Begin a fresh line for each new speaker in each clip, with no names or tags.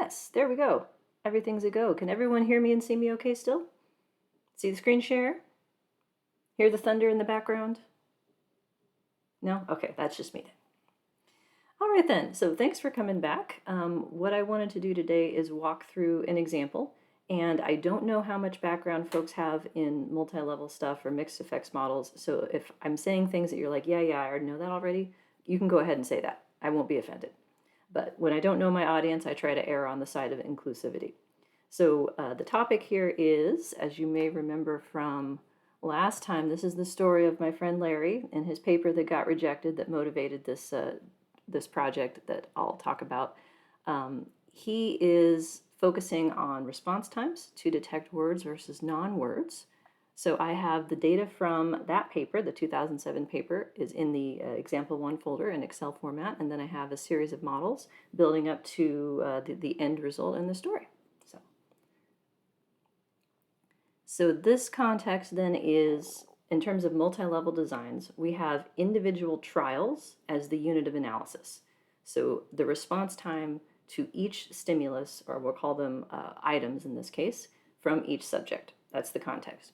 Yes, there we go. Everything's a go. Can everyone hear me and see me okay still? See the screen share? Hear the thunder in the background? No? Okay, that's just me then. All right then, so thanks for coming back. What I wanted to do today is walk through an example, and I don't know how much background folks have in multi-level stuff or mixed effects models, so if I'm saying things that you're like, yeah, I already know that already, you can go ahead and say that. I won't be offended. But when I don't know my audience, I try to err on the side of inclusivity. So the topic here is, as you may remember from last time, this is the story of my friend Larry and his paper that got rejected that motivated this project that I'll talk about. He is focusing on response times to detect words versus non-words. So I have the data from that paper, the 2007 paper, is in the example one folder in Excel format, and then I have a series of models building up to the end result in the story. So this context then is, in terms of multi-level designs, we have individual trials as the unit of analysis. So the response time to each stimulus, or we'll call them items in this case, from each subject. That's the context.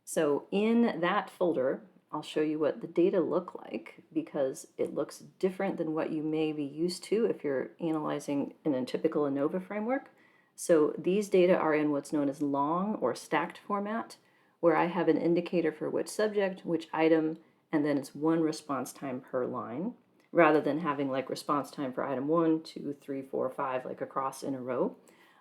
So in that folder, I'll show you what the data look like because it looks different than what you may be used to if you're analyzing in a typical ANOVA framework. So these data are in what's known as long or stacked format, where I have an indicator for which subject, which item, and then it's one response time per line, rather than having like response time for item 1, 2, 3, 4, 5, like across in a row.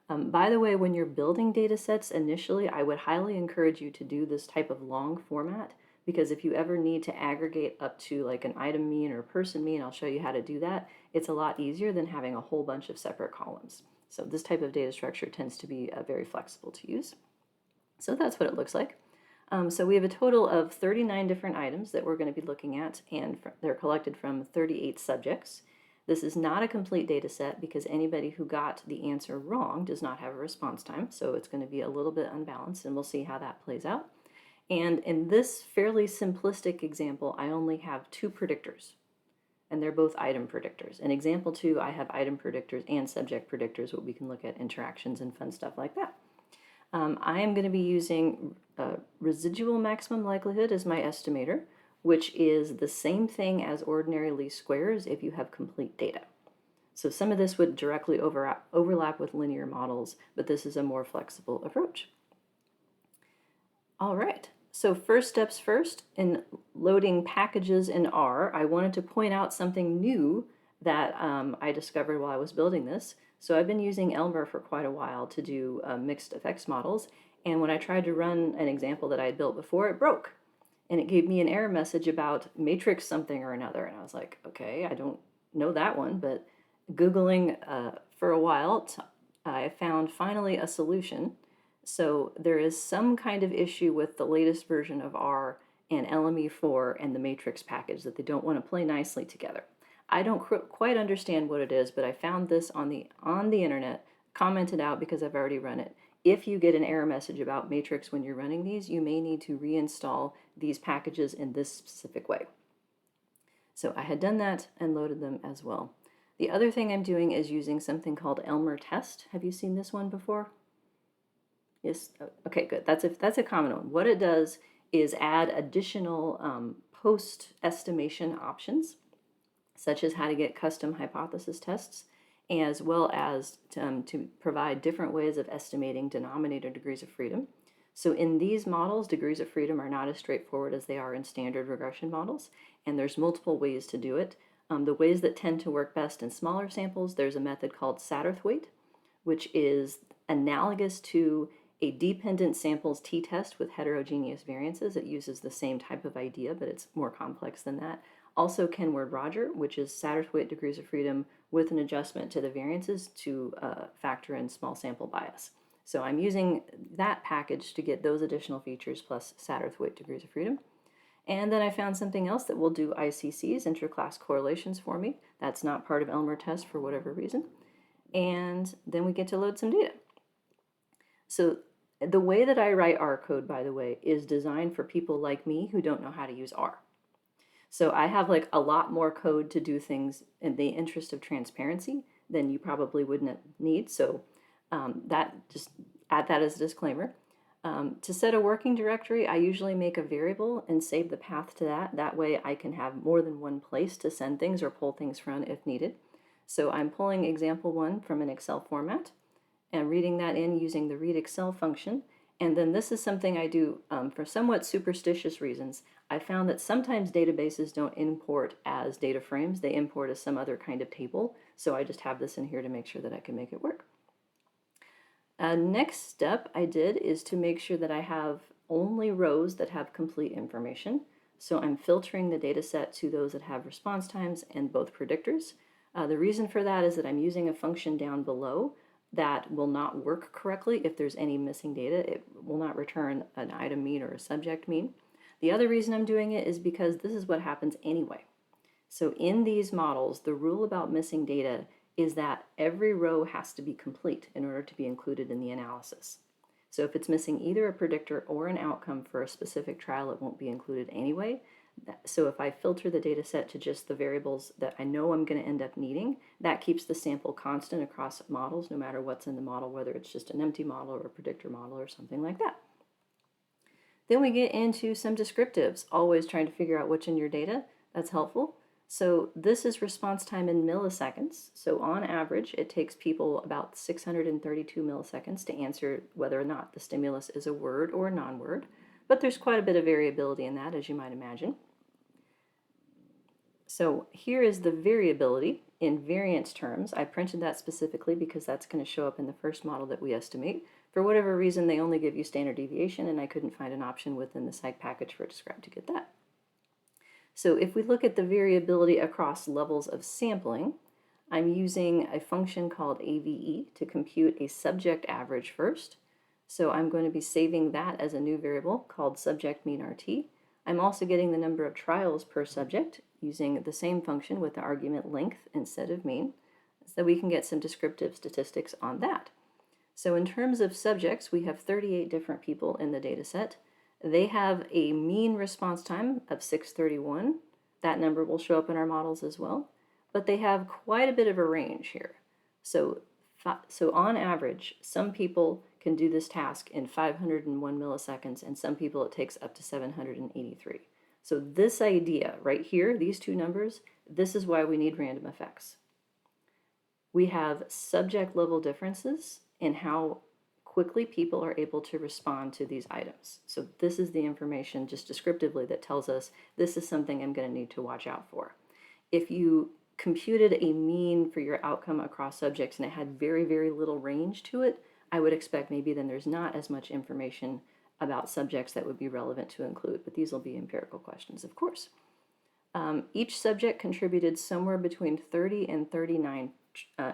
By the way, when you're building data sets initially, I would highly encourage you to do this type of long format, because if you ever need to aggregate up to like an item mean or a person mean, I'll show you how to do that. It's a lot easier than having a whole bunch of separate columns. So this type of data structure tends to be very flexible to use. So that's what it looks like. So we have a total of 39 different items that we're going to be looking at, and they're collected from 38 subjects. This is not a complete data set because anybody who got the answer wrong does not have a response time, so it's going to be a little bit unbalanced, and we'll see how that plays out. And in this fairly simplistic example, I only have two predictors, and they're both item predictors. In example 2, I have item predictors and subject predictors, where we can look at interactions and fun stuff like that. I am going to be using residual maximum likelihood as my estimator, which is the same thing as ordinary least squares if you have complete data. So some of this would directly overlap with linear models, but this is a more flexible approach. All right, so first steps first, in loading packages in R, I wanted to point out something new that I discovered while I was building this. So I've been using Elmer for quite a while to do mixed effects models, and when I tried to run an example that I had built before, it broke. And it gave me an error message about matrix something or another, and I was like, okay, I don't know that one, but Googling for a while, I found finally a solution. So there is some kind of issue with the latest version of R and LME4 and the matrix package that they don't want to play nicely together. I don't quite understand what it is, but I found this on the internet, commented out because I've already run it. If you get an error message about matrix when you're running these, you may need to reinstall these packages in this specific way. So I had done that and loaded them as well. The other thing I'm doing is using something called Elmer Test. Have you seen this one before? Yes. Okay, good. That's a common one. What it does is add additional post-estimation options, such as how to get custom hypothesis tests, as well as to provide different ways of estimating denominator degrees of freedom. So in these models, degrees of freedom are not as straightforward as they are in standard regression models, and there's multiple ways to do it. The ways that tend to work best in smaller samples, there's a method called Satterthwaite, which is analogous to a dependent samples t-test with heterogeneous variances. It uses the same type of idea, but it's more complex than that. Also Kenward-Roger, which is Satterthwaite degrees of freedom with an adjustment to the variances to factor in small sample bias. So I'm using that package to get those additional features plus Satterthwaite degrees of freedom. And then I found something else that will do ICCs, interclass correlations, for me. That's not part of Elmer Test for whatever reason. And then we get to load some data. So the way that I write R code, by the way, is designed for people like me who don't know how to use R. So I have like a lot more code to do things in the interest of transparency then you probably wouldn't need. So that just add that as a disclaimer. To set a working directory, I usually make a variable and save the path to that. That way I can have more than one place to send things or pull things from if needed. So I'm pulling example 1 from an Excel format and reading that in using the read Excel function. And then this is something I do for somewhat superstitious reasons. I found that sometimes databases don't import as data frames, they import as some other kind of table. So I just have this in here to make sure that I can make it work. Next step I did is to make sure that I have only rows that have complete information. So I'm filtering the data set to those that have response times and both predictors. The reason for that is that I'm using a function down below that will not work correctly if there's any missing data. It will not return an item mean or a subject mean. The other reason I'm doing it is because this is what happens anyway. So in these models, the rule about missing data is that every row has to be complete in order to be included in the analysis. So if it's missing either a predictor or an outcome for a specific trial, it won't be included anyway. So if I filter the data set to just the variables that I know I'm going to end up needing, that keeps the sample constant across models, no matter what's in the model, whether it's just an empty model or a predictor model or something like that. Then we get into some descriptives, always trying to figure out what's in your data. That's helpful. So this is response time in milliseconds. So on average, it takes people about 632 milliseconds to answer whether or not the stimulus is a word or a non-word. But there's quite a bit of variability in that, as you might imagine. So here is the variability in variance terms. I printed that specifically because that's going to show up in the first model that we estimate. For whatever reason, they only give you standard deviation, and I couldn't find an option within the psych package for Describe to get that. So if we look at the variability across levels of sampling, I'm using a function called AVE to compute a subject average first. So I'm going to be saving that as a new variable called subject mean RT. I'm also getting the number of trials per subject using the same function with the argument length instead of mean, so that we can get some descriptive statistics on that. So in terms of subjects, we have 38 different people in the data set. They have a mean response time of 631. That number will show up in our models as well. But they have quite a bit of a range here. So on average, some people can do this task in 501 milliseconds, and some people it takes up to 783. So this idea right here, these two numbers, this is why we need random effects. We have subject level differences in how quickly people are able to respond to these items. So this is the information just descriptively that tells us this is something I'm going to need to watch out for. If you computed a mean for your outcome across subjects and it had very, very little range to it, I would expect maybe then there's not as much information about subjects that would be relevant to include, but these will be empirical questions, of course. Each subject contributed somewhere between 30 and 39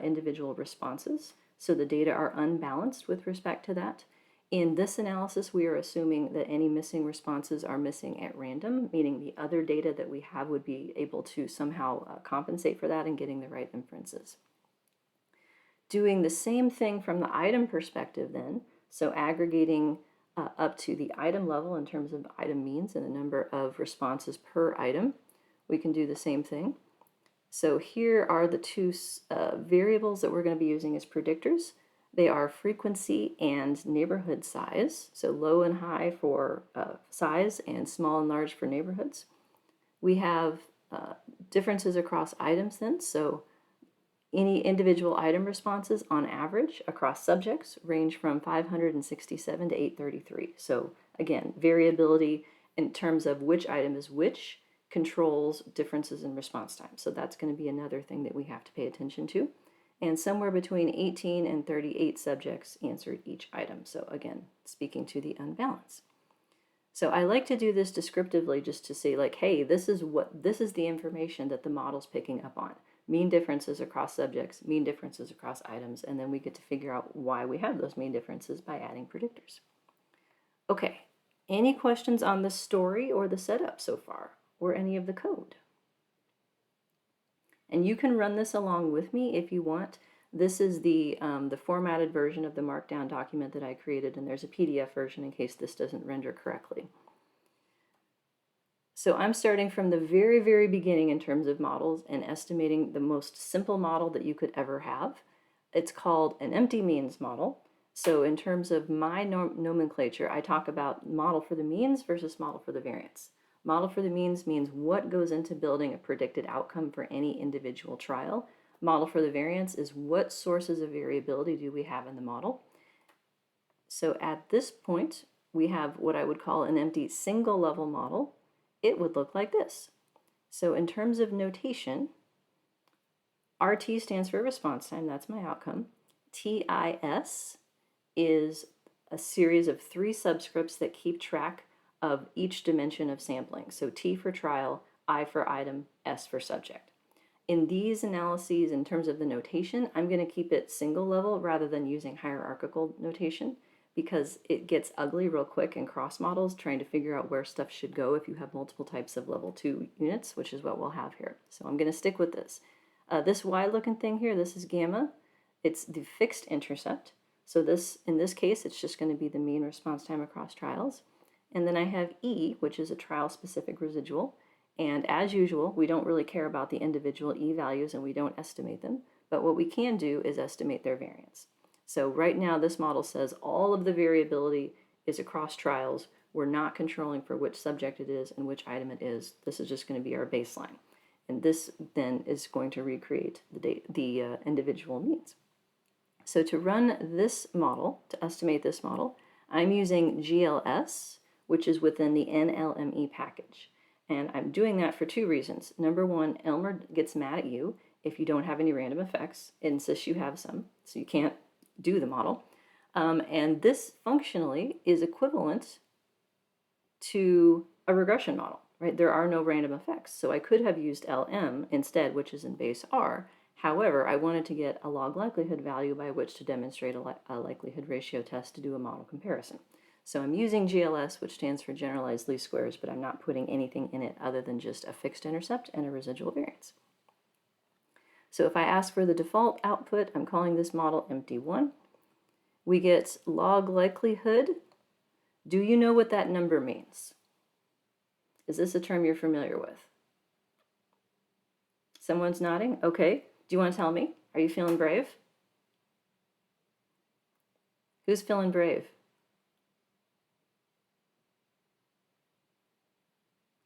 individual responses. So the data are unbalanced with respect to that. In this analysis, we are assuming that any missing responses are missing at random, meaning the other data that we have would be able to somehow compensate for that and getting the right inferences. Doing the same thing from the item perspective then, so aggregating up to the item level in terms of item means and the number of responses per item, we can do the same thing. So here are the two variables that we're going to be using as predictors. They are frequency and neighborhood size, so low and high for size and small and large for neighborhoods. We have differences across items then, so any individual item responses on average across subjects range from 567 to 833. So again, variability in terms of which item is which controls differences in response time. So that's going to be another thing that we have to pay attention to. And somewhere between 18 and 38 subjects answered each item. So again, speaking to the unbalance. So I like to do this descriptively just to say like, hey, this is the information that the model's picking up on. Mean differences across subjects, mean differences across items, and then we get to figure out why we have those mean differences by adding predictors. Okay, any questions on the story or the setup so far, or any of the code? And you can run this along with me if you want. This is the formatted version of the Markdown document that I created, and there's a PDF version in case this doesn't render correctly. So I'm starting from the very, very beginning in terms of models and estimating the most simple model that you could ever have. It's called an empty means model. So in terms of my nomenclature, I talk about model for the means versus model for the variance. Model for the means what goes into building a predicted outcome for any individual trial. Model for the variance is what sources of variability do we have in the model. So at this point, we have what I would call an empty single level model. It would look like this. So in terms of notation, RT stands for response time, that's my outcome. TIS is a series of 3 subscripts that keep track of each dimension of sampling. So T for trial, I for item, S for subject. In these analyses, in terms of the notation, I'm going to keep it single level rather than using hierarchical notation, because it gets ugly real quick in cross models trying to figure out where stuff should go if you have multiple types of level 2 units, which is what we'll have here. So I'm going to stick with this. This Y looking thing here, this is gamma. It's the fixed intercept. So this, in this case, it's just going to be the mean response time across trials. And then I have E, which is a trial-specific residual. And as usual, we don't really care about the individual E values and we don't estimate them. But what we can do is estimate their variance. So right now, this model says all of the variability is across trials. We're not controlling for which subject it is and which item it is. This is just going to be our baseline. And this then is going to recreate the individual means. So to run this model, to estimate this model, I'm using GLS, which is within the NLME package. And I'm doing that for 2 reasons. Number one, Elmer gets mad at you if you don't have any random effects. It insists you have some, so you can't do the model. And this functionally is equivalent to a regression model, right? There are no random effects. So I could have used LM instead, which is in base R. However, I wanted to get a log likelihood value by which to demonstrate a likelihood ratio test to do a model comparison. So I'm using GLS, which stands for generalized least squares, but I'm not putting anything in it other than just a fixed intercept and a residual variance. So if I ask for the default output, I'm calling this model empty 1. We get log likelihood. Do you know what that number means? Is this a term you're familiar with? Someone's nodding? Okay. Do you want to tell me? Are you feeling brave? Who's feeling brave?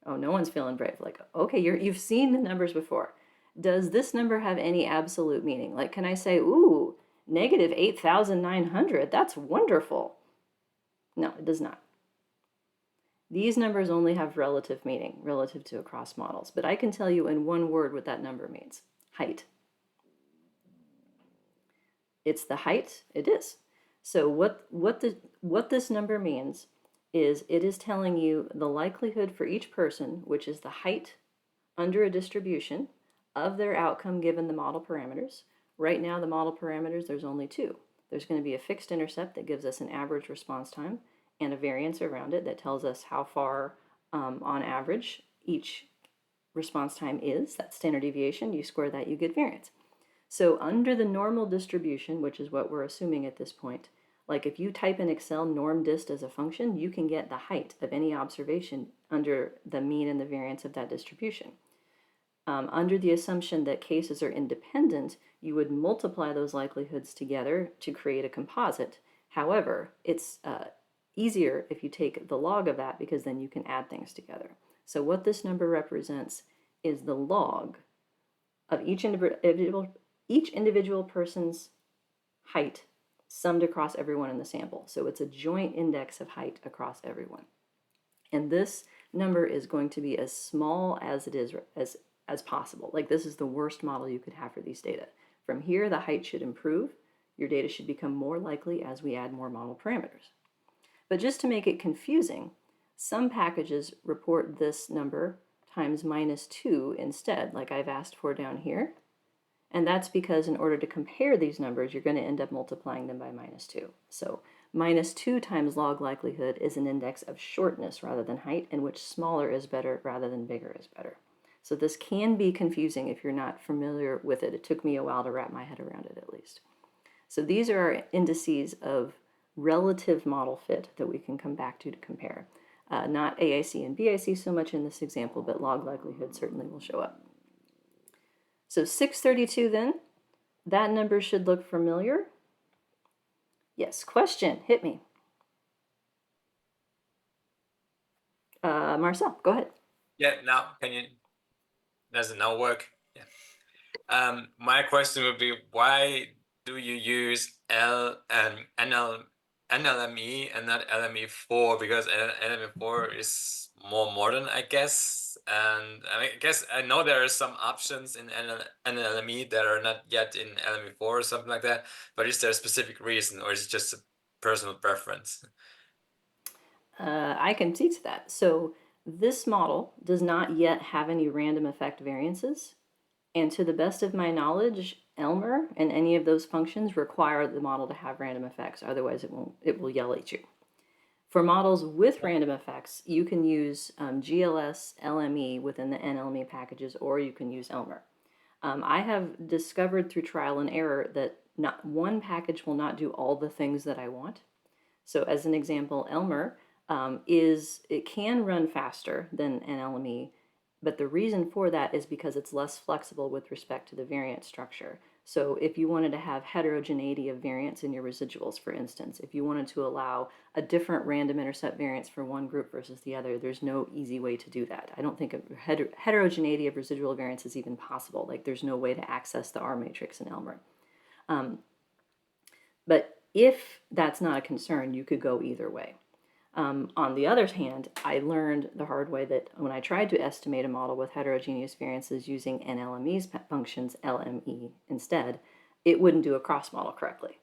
Oh, no one's feeling brave. Like, okay, you've seen the numbers before. Does this number have any absolute meaning? Like, can I say, ooh, negative 8,900, that's wonderful? No, it does not. These numbers only have relative meaning, relative to across models, but I can tell you in one word what that number means: height. It's the height, it is. So what this number means is it is telling you the likelihood for each person, which is the height under a distribution of their outcome given the model parameters. Right now, the model parameters, there's only 2. There's going to be a fixed intercept that gives us an average response time and a variance around it that tells us how far on average each response time is. That's standard deviation. You square that, you get variance. So under the normal distribution, which is what we're assuming at this point, like if you type in Excel norm dist as a function, you can get the height of any observation under the mean and the variance of that distribution. Under the assumption that cases are independent, you would multiply those likelihoods together to create a composite. However, it's easier if you take the log of that, because then you can add things together. So what this number represents is the log of each individual person's height summed across everyone in the sample. So it's a joint index of height across everyone. And this number is going to be as small as it is as possible. Like, this is the worst model you could have for these data. From here, the height should improve. Your data should become more likely as we add more model parameters. But just to make it confusing, some packages report this number times -2 instead, like I've asked for down here. And that's because in order to compare these numbers, you're going to end up multiplying them by -2. So -2 times log likelihood is an index of shortness rather than height, in which smaller is better rather than bigger is better. So this can be confusing if you're not familiar with it. It took me a while to wrap my head around it, at least. So these are our indices of relative model fit that we can come back to compare. Not AIC and BIC so much in this example, but log likelihood certainly will show up. So 632 then, that number should look familiar. Yes, question, hit me. Marcel, go ahead.
Yeah, now does it now work? Yeah. My question would be, why do you use NLME and not LME4? Because LME4 is more modern, I guess. And I guess I know there are some options in NLME that are not yet in LME4 or something like that. But is there a specific reason, or is it just a personal preference?
I can speak to that. So this model does not yet have any random effect variances. And to the best of my knowledge, Elmer and any of those functions require the model to have random effects. Otherwise, it will yell at you. For models with random effects, you can use GLS LME within the NLME packages, or you can use Elmer. I have discovered through trial and error that not one package will not do all the things that I want. So as an example, Elmer it can run faster than an LME, but the reason for that is because it's less flexible with respect to the variance structure. So if you wanted to have heterogeneity of variance in your residuals, for instance, if you wanted to allow a different random intercept variance for one group versus the other, there's no easy way to do that. I don't think heterogeneity of residual variance is even possible. Like there's no way to access the R matrix in Elmer. But if that's not a concern, you could go either way. On the other hand, I learned the hard way that when I tried to estimate a model with heterogeneous variances using NLME's functions, LME instead, it wouldn't do a cross model correctly.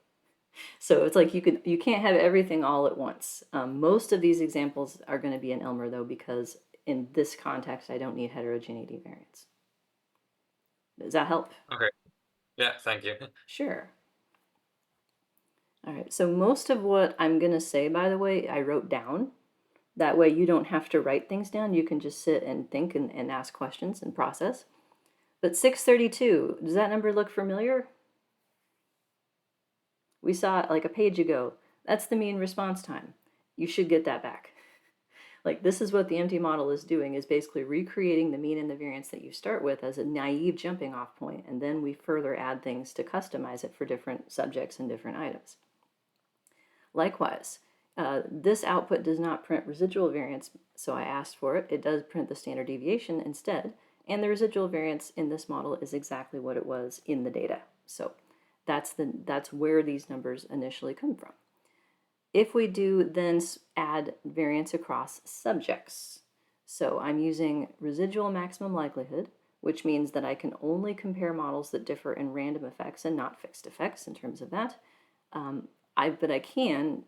So it's like you can't have everything all at once. Most of these examples are going to be in Elmer though, because in this context, I don't need heterogeneity variance. Does that help?
Okay. Yeah, thank you.
Sure. All right, so most of what I'm going to say, by the way, I wrote down. That way you don't have to write things down. You can just sit and think and ask questions and process. But 632, does that number look familiar? We saw it like a page ago. That's the mean response time. You should get that back. Like this is what the empty model is doing, is basically recreating the mean and the variance that you start with as a naive jumping off point, and then we further add things to customize it for different subjects and different items. Likewise, this output does not print residual variance, so I asked for it. It does print the standard deviation instead, and the residual variance in this model is exactly what it was in the data. So that's where these numbers initially come from. If we do then add variance across subjects, so I'm using residual maximum likelihood, which means that I can only compare models that differ in random effects and not fixed effects in terms of that. But I can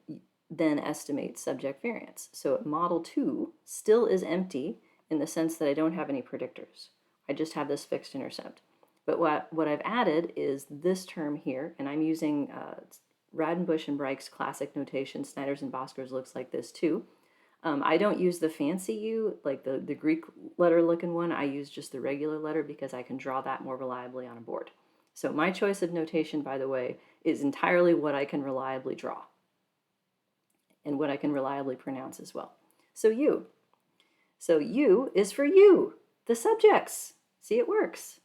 then estimate subject variance. So model 2 still is empty in the sense that I don't have any predictors. I just have this fixed intercept. But what I've added is this term here, and I'm using Radenbush and Breich's classic notation. Snyder's and Bosker's looks like this too. I don't use the fancy U, like the Greek letter looking one. I use just the regular letter because I can draw that more reliably on a board. So my choice of notation, by the way, is entirely what I can reliably draw and what I can reliably pronounce as well. So U. So U is for you, the subjects. See, it works.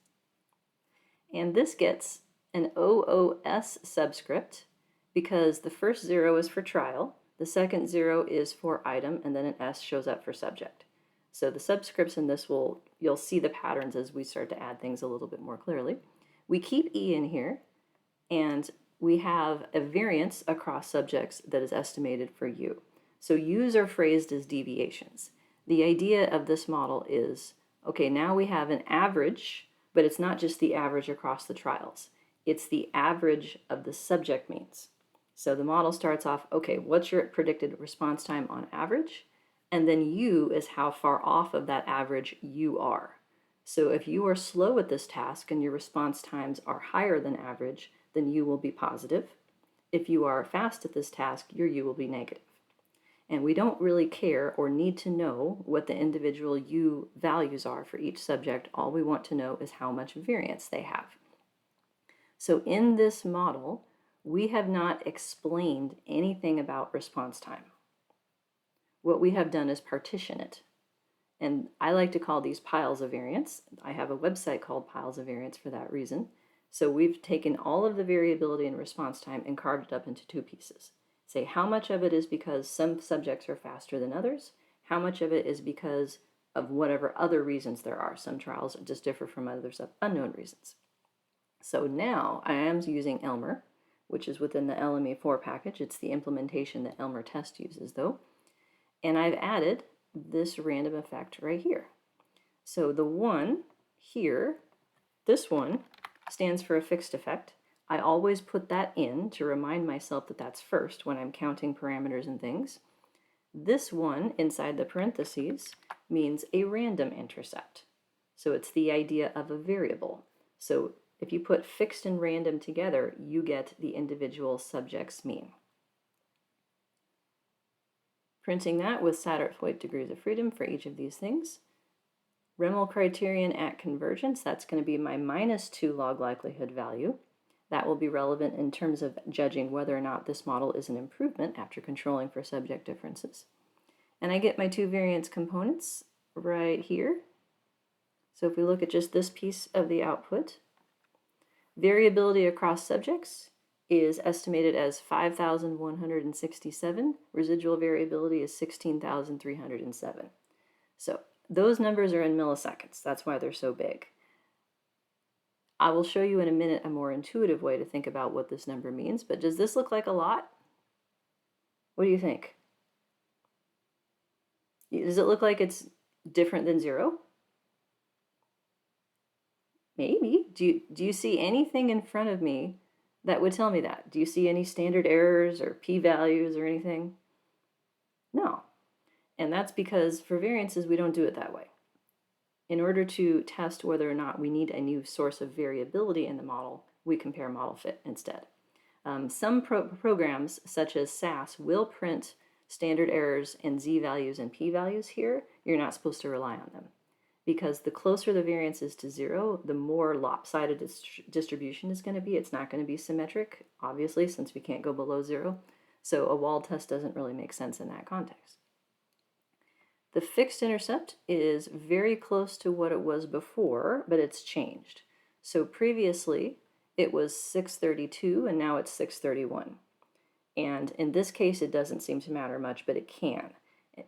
And this gets an OOS subscript because the first 0 is for trial, the second 0 is for item, and then an S shows up for subject. So the subscripts in this you'll see the patterns as we start to add things a little bit more clearly. We keep E in here, and we have a variance across subjects that is estimated for U. So U's are phrased as deviations. The idea of this model is, okay, now we have an average, but it's not just the average across the trials. It's the average of the subject means. So the model starts off, okay, what's your predicted response time on average? And then U is how far off of that average you are. So if you are slow at this task and your response times are higher than average, then U will be positive. If you are fast at this task, your U will be negative. And we don't really care or need to know what the individual U values are for each subject. All we want to know is how much variance they have. So in this model, we have not explained anything about response time. what we have done is partition it. And I like to call these piles of variance. I have a website called Piles of Variance for that reason. So we've taken all of the variability in response time and carved it up into two pieces. Say how much of it is because some subjects are faster than others, how much of it is because of whatever other reasons there are. Some trials just differ from others of unknown reasons. So now I am using Elmer, which is within the LME4 package. It's the implementation that Elmer Test uses though. And I've added this random effect right here. So the one here, this one, stands for a fixed effect. I always put that in to remind myself that that's first when I'm counting parameters and things. This one inside the parentheses means a random intercept. So it's the idea of a variable. So if you put fixed and random together, you get the individual subject's mean. Printing that with Satterthwaite degrees of freedom for each of these things. Remel criterion at convergence, that's going to be my -2 log likelihood value. That will be relevant in terms of judging whether or not this model is an improvement after controlling for subject differences. And I get my two variance components right here. So if we look at just this piece of the output, variability across subjects is estimated as 5,167. Residual variability is 16,307. So those numbers are in milliseconds. That's why they're so big. I will show you in a minute a more intuitive way to think about what this number means, but does this look like a lot? What do you think? Does it look like it's different than 0? Maybe. Do you see anything in front of me that would tell me that? Do you see any standard errors or p-values or anything? No. And that's because for variances, we don't do it that way. In order to test whether or not we need a new source of variability in the model, we compare model fit instead. Some programs, such as SAS, will print standard errors and z-values and p-values here. You're not supposed to rely on them, because the closer the variance is to 0, the more lopsided its distribution is going to be. It's not going to be symmetric, obviously, since we can't go below 0. So a wald test doesn't really make sense in that context. The fixed intercept is very close to what it was before, but it's changed. So previously it was 632 and now it's 631. And in this case it doesn't seem to matter much, but it can.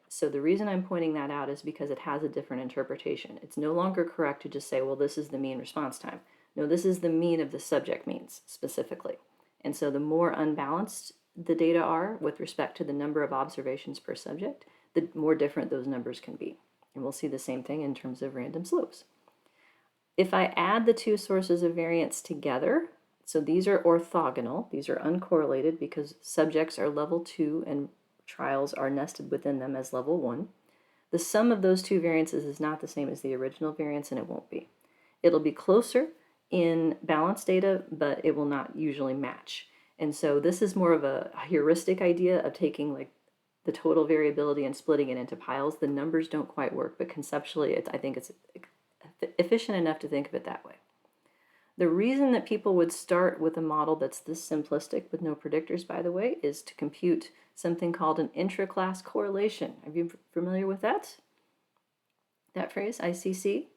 So the reason I'm pointing that out is because it has a different interpretation. It's no longer correct to just say, well, this is the mean response time. No, this is the mean of the subject means specifically. And so the more unbalanced the data are with respect to the number of observations per subject, the more different those numbers can be. And we'll see the same thing in terms of random slopes. If I add the two sources of variance together, so these are orthogonal, these are uncorrelated because subjects are level 2 and trials are nested within them as level 1. The sum of those two variances is not the same as the original variance, and it won't be. It'll be closer in balanced data, but it will not usually match. And so this is more of a heuristic idea of taking like the total variability and splitting it into piles. The numbers don't quite work, but conceptually I think it's efficient enough to think of it that way. The reason that people would start with a model that's this simplistic with no predictors, by the way, is to compute something called an intra-class correlation. Are you familiar with that? That phrase, ICC?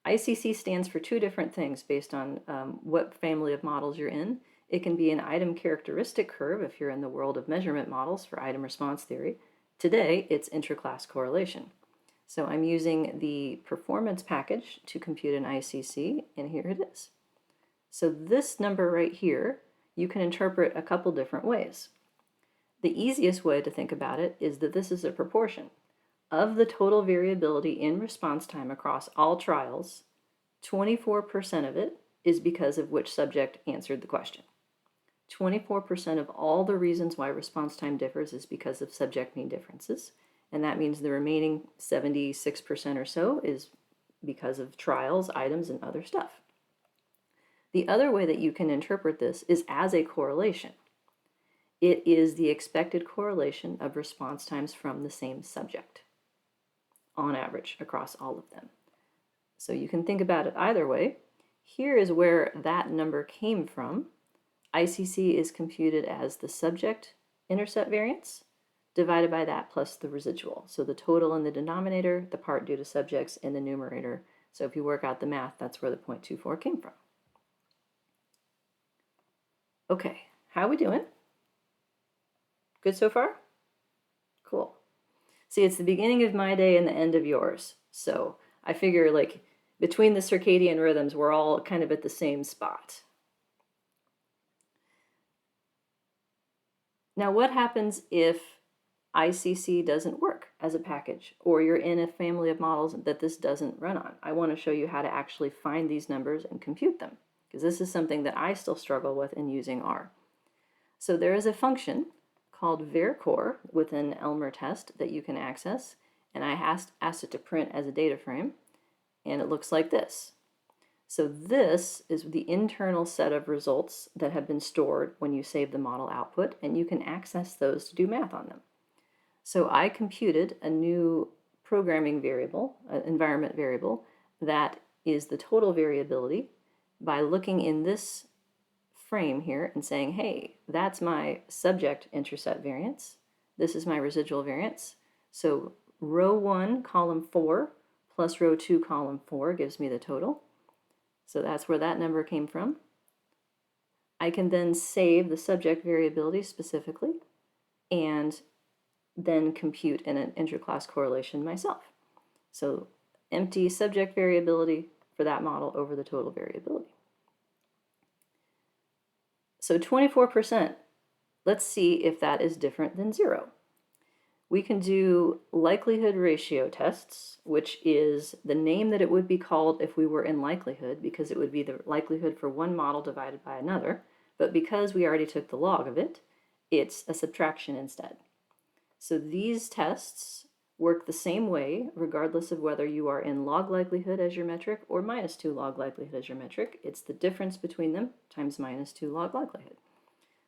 ICC stands for two different things based on what family of models you're in. It can be an item characteristic curve if you're in the world of measurement models for item response theory. Today, it's intra-class correlation. So I'm using the performance package to compute an ICC, and here it is. So this number right here, you can interpret a couple different ways. The easiest way to think about it is that this is a proportion of the total variability in response time across all trials. 24% of it is because of which subject answered the question. 24% of all the reasons why response time differs is because of subject mean differences, and that means the remaining 76% or so is because of trials, items, and other stuff. The other way that you can interpret this is as a correlation. It is the expected correlation of response times from the same subject, on average, across all of them. So you can think about it either way. Here is where that number came from. ICC is computed as the subject intercept variance divided by that plus the residual. So the total in the denominator, the part due to subjects in the numerator. So if you work out the math, that's where the 0.24 came from. Okay, how are we doing? Good so far? Cool. See, it's the beginning of my day and the end of yours. So I figure like between the circadian rhythms, we're all kind of at the same spot. Now, what happens if ICC doesn't work as a package, or you're in a family of models that this doesn't run on? I want to show you how to actually find these numbers and compute them, because this is something that I still struggle with in using R. So there is a function called varchor within Elmer test that you can access, and I asked it to print as a data frame, and it looks like this. So this is the internal set of results that have been stored when you save the model output, and you can access those to do math on them. So I computed a new programming variable, environment variable, that is the total variability by looking in this frame here and saying, hey, that's my subject intercept variance. This is my residual variance. So row 1, column 4, plus row 2, column 4 gives me the total. So that's where that number came from. I can then save the subject variability specifically and then compute in an interclass correlation myself. So empty subject variability for that model over the total variability. So 24%, let's see if that is different than 0. We can do likelihood ratio tests, which is the name that it would be called if we were in likelihood, because it would be the likelihood for one model divided by another. But because we already took the log of it, it's a subtraction instead. So these tests work the same way, regardless of whether you are in log likelihood as your metric or -2 log likelihood as your metric. It's the difference between them times -2 log likelihood.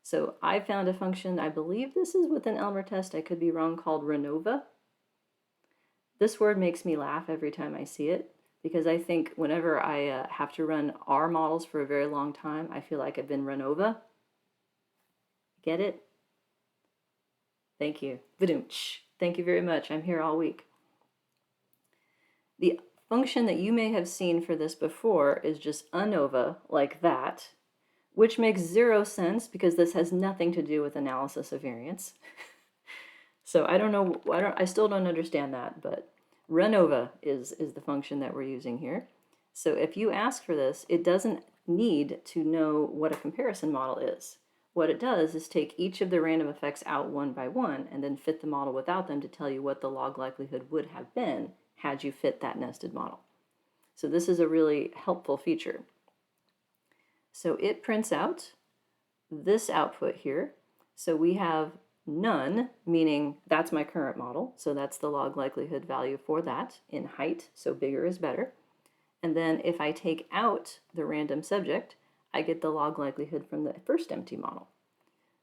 So I found a function, I believe this is with an Elmer test, I could be wrong, called RANOVA. This word makes me laugh every time I see it, because I think whenever I have to run R models for a very long time, I feel like I've been run over. Get it? Thank you. Vadoomch. Thank you very much. I'm here all week. The function that you may have seen for this before is just ANOVA, like that, which makes 0 sense because this has nothing to do with analysis of variance. So I don't know, I still don't understand that, but RANOVA is the function that we're using here. So if you ask for this, it doesn't need to know what a comparison model is. What it does is take each of the random effects out one by one and then fit the model without them to tell you what the log likelihood would have been had you fit that nested model. So this is a really helpful feature. So it prints out this output here. So we have none, meaning that's my current model. So that's the log likelihood value for that in height. So bigger is better. And then if I take out the random subject, I get the log likelihood from the first empty model.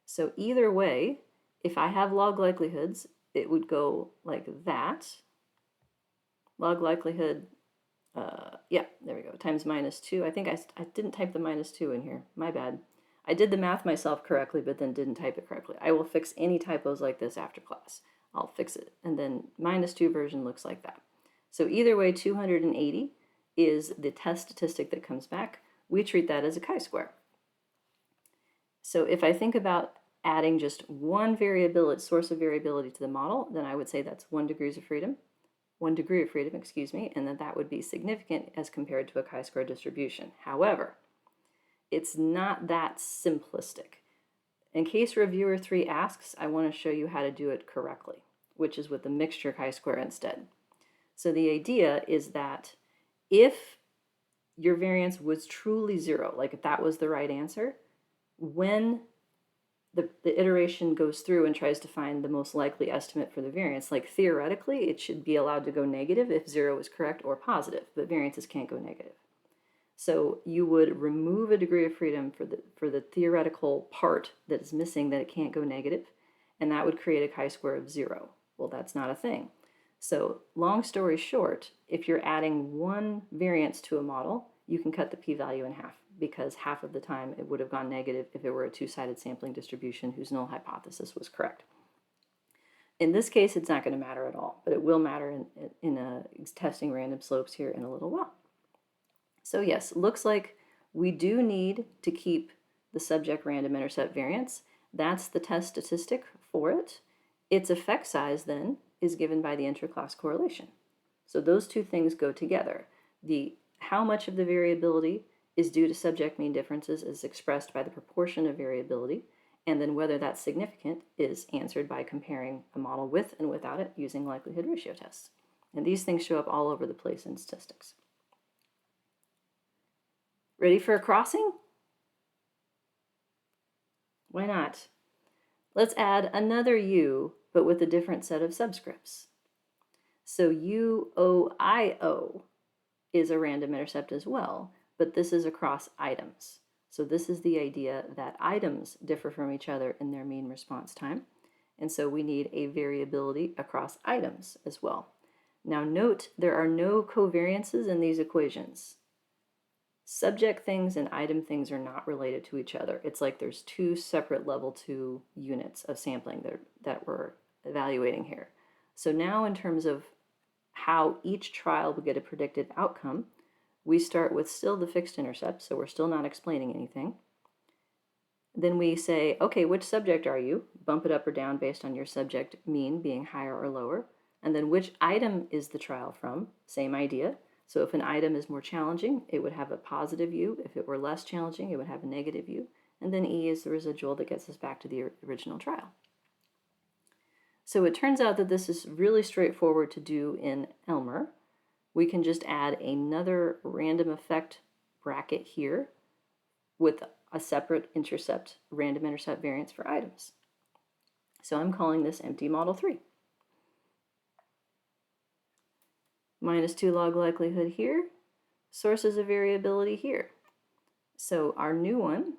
So either way, if I have log likelihoods, it would go like that. Log likelihood, yeah, there we go, times -2. I think I didn't type the -2 in here. My bad. I did the math myself correctly, but then didn't type it correctly. I will fix any typos like this after class. I'll fix it. And then -2 version looks like that. So either way, 280 is the test statistic that comes back. We treat that as a chi-square. So if I think about adding just one source of variability to the model, then I would say that's 1 degree of freedom, excuse me, and that would be significant as compared to a chi-square distribution. However, it's not that simplistic. In case reviewer 3 asks, I want to show you how to do it correctly, which is with the mixture chi-square instead. So the idea is that if your variance was truly 0, like if that was the right answer, when the iteration goes through and tries to find the most likely estimate for the variance, like theoretically, it should be allowed to go negative if 0 is correct or positive, but variances can't go negative. So you would remove a degree of freedom for the theoretical part that is missing that it can't go negative, and that would create a chi-square of 0. Well, that's not a thing. So long story short, if you're adding one variance to a model, you can cut the p-value in half, because half of the time it would have gone negative if it were a two-sided sampling distribution whose null hypothesis was correct. In this case, it's not going to matter at all, but it will matter in testing random slopes here in a little while. So yes, looks like we do need to keep the subject random intercept variance. That's the test statistic for it. Its effect size then is given by the interclass correlation. So those two things go together. How much of the variability is due to subject mean differences is expressed by the proportion of variability, and then whether that's significant is answered by comparing a model with and without it using likelihood ratio tests. And these things show up all over the place in statistics. Ready for a crossing? Why not? Let's add another U, but with a different set of subscripts. So UOIO is a random intercept as well, but this is across items. So this is the idea that items differ from each other in their mean response time. And so we need a variability across items as well. Now note, there are no covariances in these equations. Subject things and item things are not related to each other. It's like there's two separate level 2 units of sampling that we're evaluating here. So now in terms of how each trial will get a predicted outcome, we start with still the fixed intercept, so we're still not explaining anything. Then we say, okay, which subject are you? Bump it up or down based on your subject mean being higher or lower. And then which item is the trial from? Same idea. So if an item is more challenging, it would have a positive U. If it were less challenging, it would have a negative U. And then E is the residual that gets us back to the original trial. So it turns out that this is really straightforward to do in Elmer. We can just add another random effect bracket here with a separate random intercept variance for items. So I'm calling this empty model 3. Minus 2 log likelihood here, sources of variability here. So our new one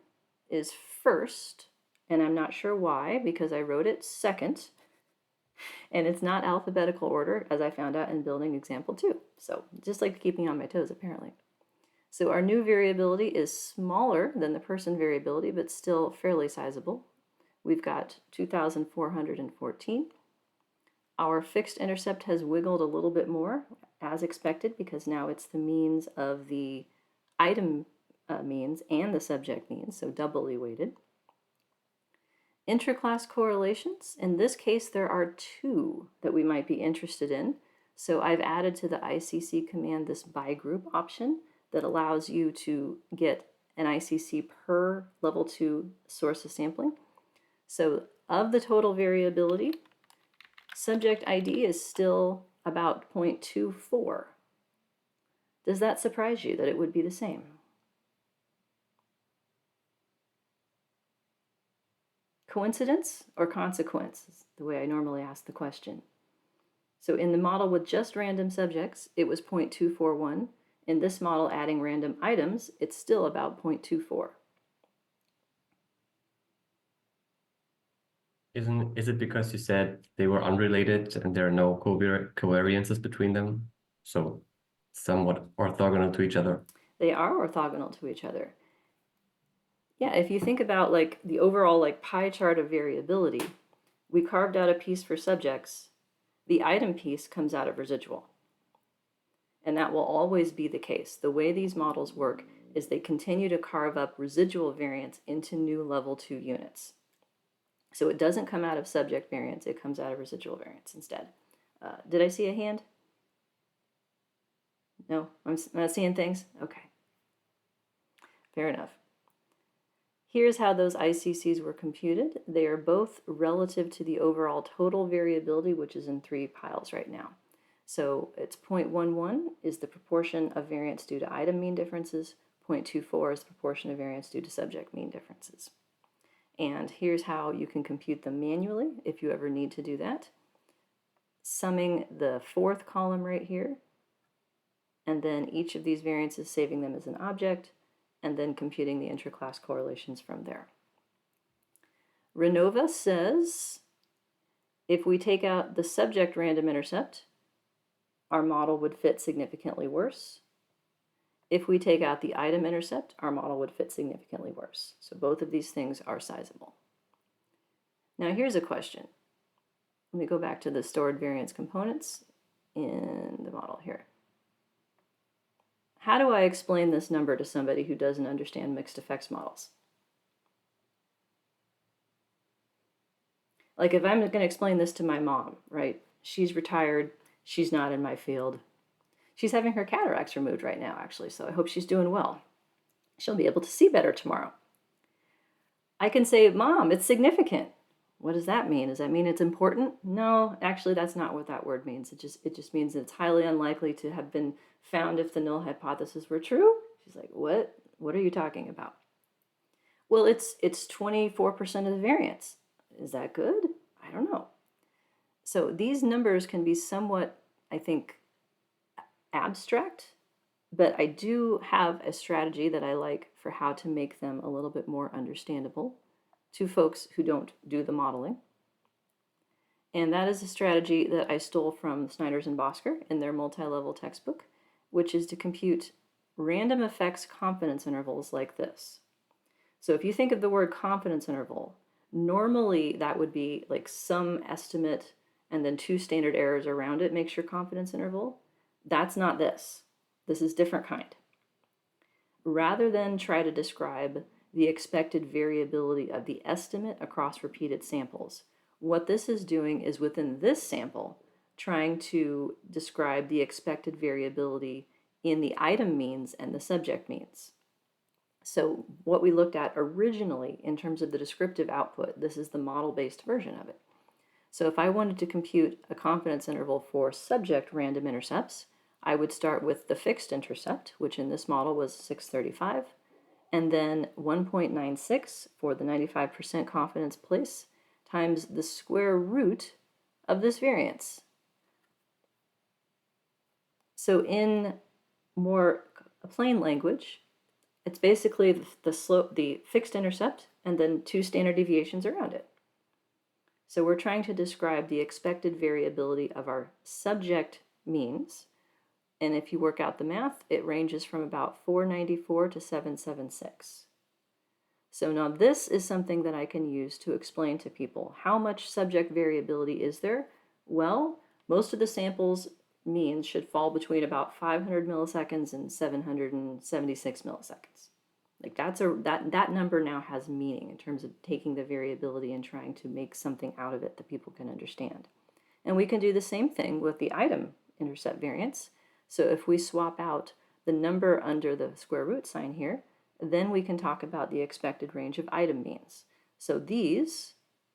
is first, and I'm not sure why, because I wrote it second, and it's not alphabetical order, as I found out in building example 2. So just like keeping on my toes, apparently. So our new variability is smaller than the person variability, but still fairly sizable. We've got 2,414. Our fixed intercept has wiggled a little bit more, as expected, because now it's the means of the item means and the subject means, so doubly weighted. Interclass correlations, in this case there are 2 that we might be interested in. So I've added to the ICC command this by group option that allows you to get an ICC per level 2 source of sampling. So of the total variability, subject ID is still about 0.24. Does that surprise you that it would be the same? Coincidence or consequence is the way I normally ask the question. So in the model with just random subjects, it was 0.241. In this model, adding random items, it's still about 0.24.
Is it because you said they were unrelated and there are no covariances between them? So somewhat orthogonal to each other.
They are orthogonal to each other. Yeah, if you think about like the overall like pie chart of variability, we carved out a piece for subjects. The item piece comes out of residual. And that will always be the case. The way these models work is they continue to carve up residual variance into new level 2 units. So it doesn't come out of subject variance, it comes out of residual variance instead. Did I see a hand? No, I'm not seeing things? Okay. Fair enough. Here's how those ICCs were computed. They are both relative to the overall total variability, which is in 3 piles right now. So it's 0.11 is the proportion of variance due to item mean differences, 0.24 is the proportion of variance due to subject mean differences. And here's how you can compute them manually if you ever need to do that. Summing the 4th column right here, and then each of these variances saving them as an object, and then computing the interclass correlations from there. Renova says if we take out the subject random intercept, our model would fit significantly worse. If we take out the item intercept, our model would fit significantly worse. So both of these things are sizable. Now here's a question. let me go back to the stored variance components in the model here. How do I explain this number to somebody who doesn't understand mixed effects models? Like if I'm going to explain this to my mom, right? She's retired, she's not in my field. She's having her cataracts removed right now, actually, so I hope she's doing well. She'll be able to see better tomorrow. I can say, Mom, it's significant. What does that mean? Does that mean it's important? No, actually, that's not what that word means. It just means that it's highly unlikely to have been found if the null hypothesis were true. She's like, what? What are you talking about? Well, it's 24% of the variance. Is that good? I don't know. So these numbers can be somewhat, I think, abstract, but I do have a strategy that I like for how to make them a little bit more understandable to folks who don't do the modeling. And that is a strategy that I stole from Snyders and Bosker in their multi-level textbook, which is to compute random effects confidence intervals like this. So if you think of the word confidence interval, normally that would be like some estimate and then 2 standard errors around it makes your confidence interval. That's not this. This is different kind. Rather than try to describe the expected variability of the estimate across repeated samples, what this is doing is within this sample, trying to describe the expected variability in the item means and the subject means. So what we looked at originally in terms of the descriptive output, this is the model-based version of it. So if I wanted to compute a confidence interval for subject random intercepts, I would start with the fixed intercept, which in this model was 635, and then 1.96 for the 95% confidence place times the square root of this variance. So in more plain language, it's basically the slope, the fixed intercept, and then 2 standard deviations around it. So we're trying to describe the expected variability of our subject means. And if you work out the math, it ranges from about 494 to 776. So now this is something that I can use to explain to people how much subject variability is there. Well, most of the samples means should fall between about 500 milliseconds and 776 milliseconds. Like that number now has meaning in terms of taking the variability and trying to make something out of it that people can understand. And we can do the same thing with the item intercept variance. So if we swap out the number under the square root sign here, then we can talk about the expected range of item means. So these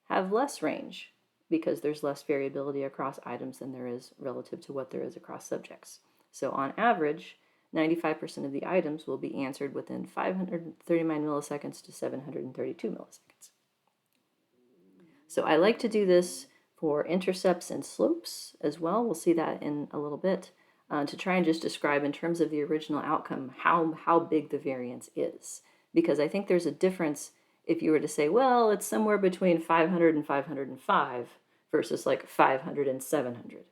have less range because there's less variability across items than there is relative to what there is across subjects. So on average, 95% of the items will be answered within 539 milliseconds to 732 milliseconds. So I like to do this for intercepts and slopes as well. We'll see that in a little bit. To try and just describe in terms of the original outcome how big the variance is. Because I think there's a difference if you were to say, well, it's somewhere between 500 and 505 versus like 500 and 700.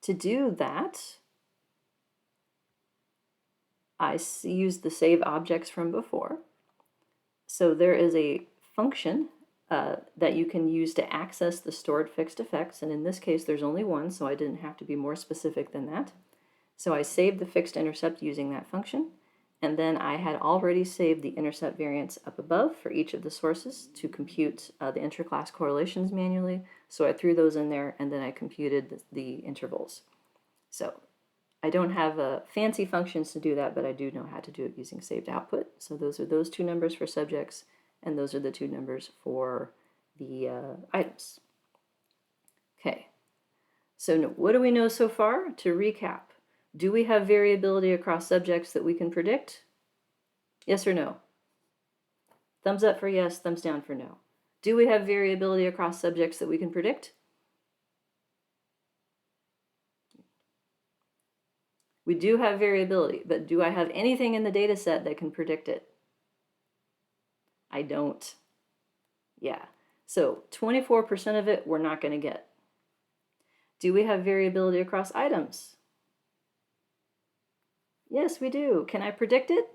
To do that, I use the save objects from before. So there is a function that you can use to access the stored fixed effects, and in this case there's only one, so I didn't have to be more specific than that. So I saved the fixed intercept using that function, and then I had already saved the intercept variance up above for each of the sources to compute the interclass correlations manually, so I threw those in there, and then I computed the intervals. So I don't have fancy functions to do that, but I do know how to do it using saved output. So those are those 2 numbers for subjects, and those are the 2 numbers for the items. Okay, so what do we know so far? To recap, do we have variability across subjects that we can predict? Yes or no? Thumbs up for yes, thumbs down for no. Do we have variability across subjects that we can predict? We do have variability, but do I have anything in the data set that can predict it? I don't. Yeah, so 24% of it we're not going to get. Do we have variability across items? Yes, we do. Can I predict it?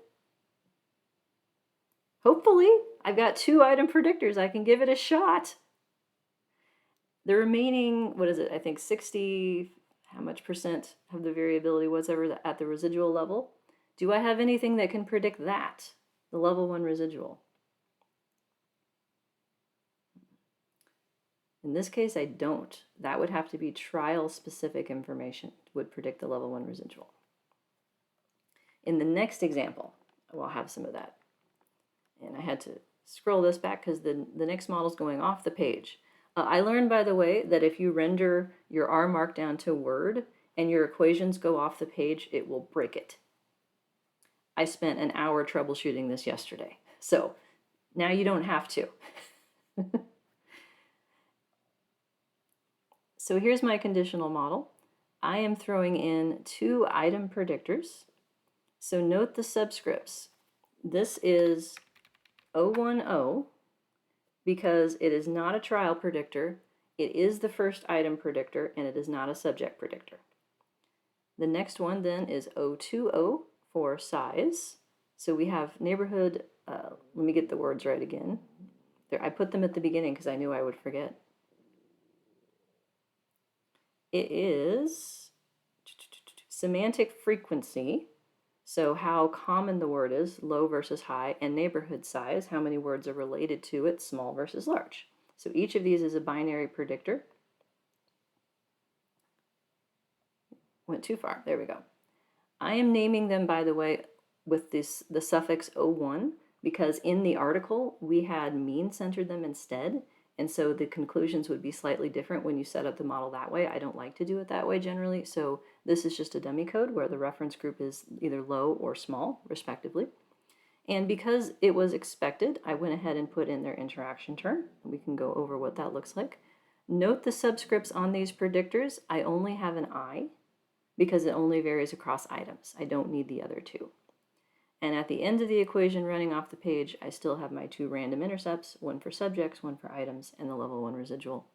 Hopefully. I've got 2 item predictors. I can give it a shot. The remaining, what is it? I think 60, how much percent of the variability was ever at the residual level? Do I have anything that can predict that, the level 1 residual? In this case, I don't. That would have to be trial-specific information would predict the level 1 residual. In the next example, we'll have some of that. And I had to scroll this back because the next model is going off the page. I learned, by the way, that if you render your R Markdown to Word and your equations go off the page, it will break it. I spent an hour troubleshooting this yesterday. So now you don't have to. So here's my conditional model. I am throwing in 2 item predictors. So note the subscripts. This is 010 because it is not a trial predictor. It is the first item predictor, and it is not a subject predictor. The next one then is 020 for size. So we have neighborhood, let me get the words right again. There, I put them at the beginning because I knew I would forget. It is semantic frequency, so how common the word is, low versus high, and neighborhood size, how many words are related to it, small versus large. So each of these is a binary predictor. Went too far, there we go. I am naming them, by the way, with the suffix 01 because in the article we had mean centered them instead. And so the conclusions would be slightly different when you set up the model that way. I don't like to do it that way generally. So this is just a dummy code where the reference group is either low or small, respectively. And because it was expected, I went ahead and put in their interaction term. We can go over what that looks like. Note the subscripts on these predictors. I only have an I because it only varies across items. I don't need the other 2. And at the end of the equation running off the page, I still have my 2 random intercepts, one for subjects, one for items, and the level 1 residual.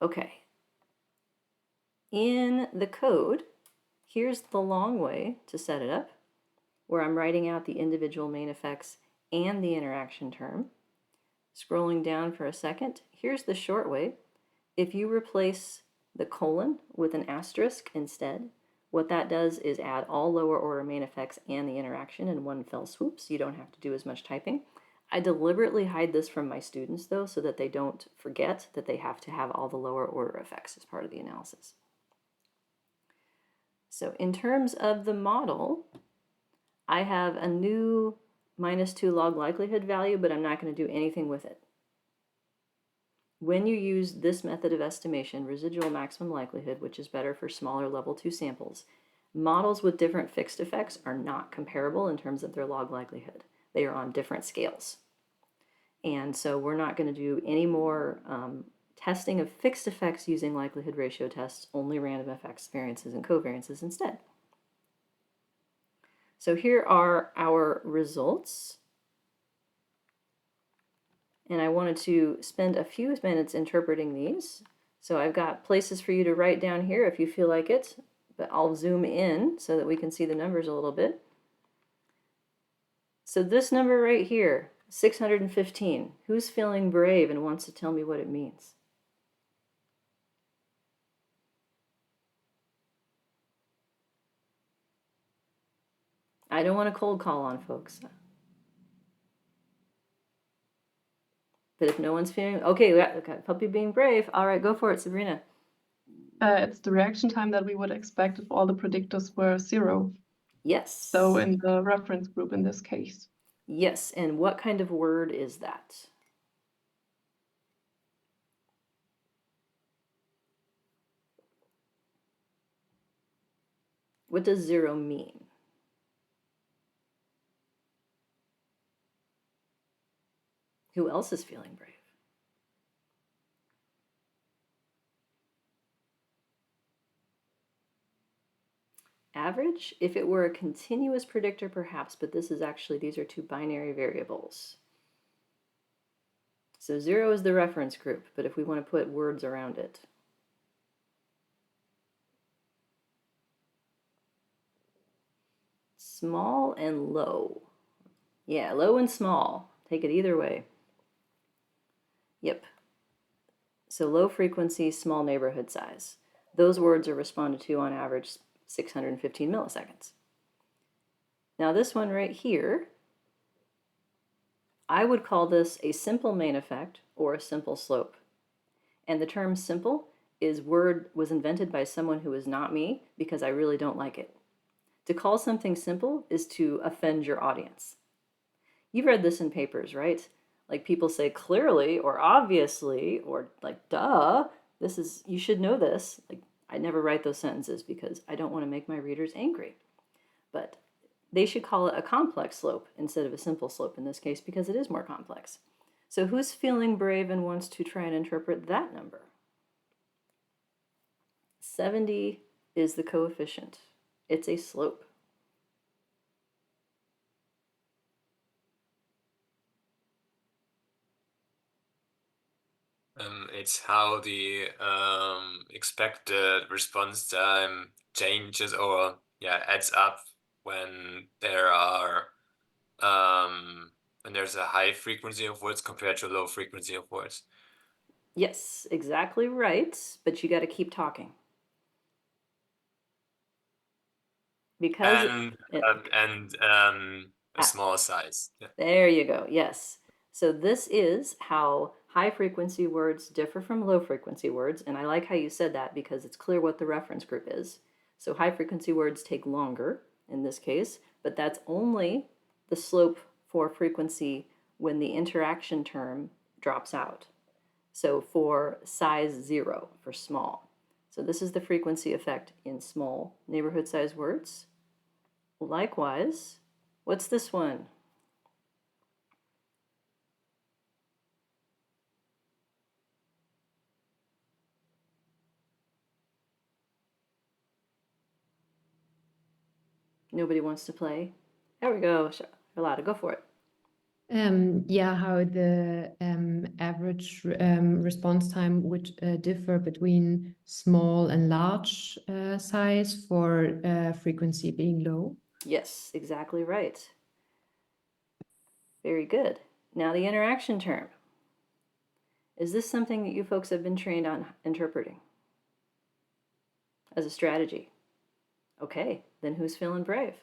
Okay. In the code, here's the long way to set it up, where I'm writing out the individual main effects and the interaction term. Scrolling down for a second, here's the short way. If you replace the colon with an asterisk instead, what that does is add all lower order main effects and the interaction in one fell swoop, so you don't have to do as much typing. I deliberately hide this from my students, though, so that they don't forget that they have to have all the lower order effects as part of the analysis. So in terms of the model, I have a new -2 log likelihood value, but I'm not going to do anything with it. When you use this method of estimation, residual maximum likelihood, which is better for smaller level 2 samples, models with different fixed effects are not comparable in terms of their log likelihood. They are on different scales. And so we're not going to do any more testing of fixed effects using likelihood ratio tests, only random effects, variances, and covariances instead. So here are our results. And I wanted to spend a few minutes interpreting these. So I've got places for you to write down here if you feel like it, but I'll zoom in so that we can see the numbers a little bit. So this number right here, 615, who's feeling brave and wants to tell me what it means? I don't want to cold call on folks. But if no one's feeling, okay, puppy being brave. All right, go for it, Sabrina.
It's the reaction time that we would expect if all the predictors were 0.
Yes.
So in the reference group in this case.
Yes, and what kind of word is that? What does 0 mean? Who else is feeling brave? Average? If it were a continuous predictor, perhaps, but this is actually, these are 2 binary variables. So 0 is the reference group, but if we want to put words around it. Small and low. Yeah, low and small. Take it either way. Yep. So low frequency, small neighborhood size. Those words are responded to on average 615 milliseconds. Now this one right here, I would call this a simple main effect or a simple slope. And the term simple was invented by someone who is not me because I really don't like it. To call something simple is to offend your audience. You've read this in papers, right? Like people say clearly or obviously or like duh, you should know this. Like I never write those sentences because I don't want to make my readers angry. But they should call it a complex slope instead of a simple slope in this case because it is more complex. So who's feeling brave and wants to try and interpret that number? 70 is the coefficient. It's a slope.
It's how the expected response time changes or adds up when there's a high frequency of words compared to a low frequency of words.
Yes, exactly right, but you got to keep talking. Because
And a small size. Yeah.
There you go. Yes. So this is how high frequency words differ from low frequency words. And I like how you said that because it's clear what the reference group is. So high frequency words take longer in this case, but that's only the slope for frequency when the interaction term drops out. So for size 0 for small. So this is the frequency effect in small neighborhood size words. Likewise, what's this one? Nobody wants to play? There we go. Alada, go for it.
Yeah, how the average response time would differ between small and large size for frequency being low.
Yes, exactly right. Very good. Now the interaction term. Is this something that you folks have been trained on interpreting as a strategy? Okay, then who's feeling brave?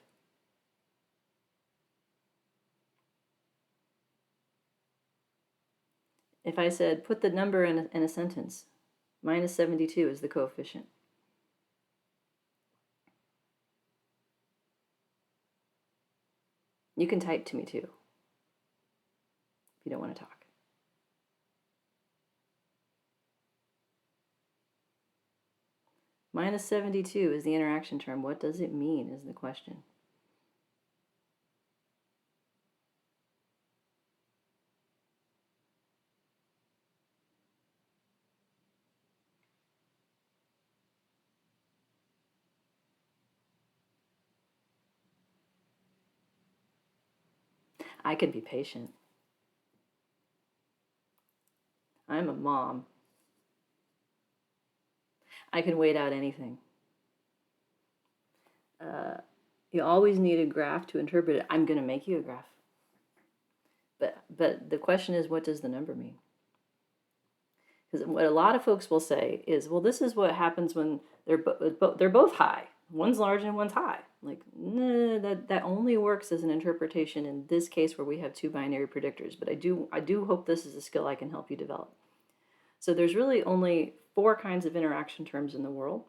If I said, put the number in a sentence, minus 72 is the coefficient. You can type to me too, if you don't want to talk. Minus 72 is the interaction term. What does it mean is the question. I can be patient. I'm a mom. I can wait out anything. You always need a graph to interpret it. I'm going to make you a graph. But the question is, what does the number mean? Because what a lot of folks will say is, well, this is what happens when they're both high. One's large and one's high. Like, nah, that only works as an interpretation in this case where we have two binary predictors. But I do hope this is a skill I can help you develop. So there's really only 4 kinds of interaction terms in the world.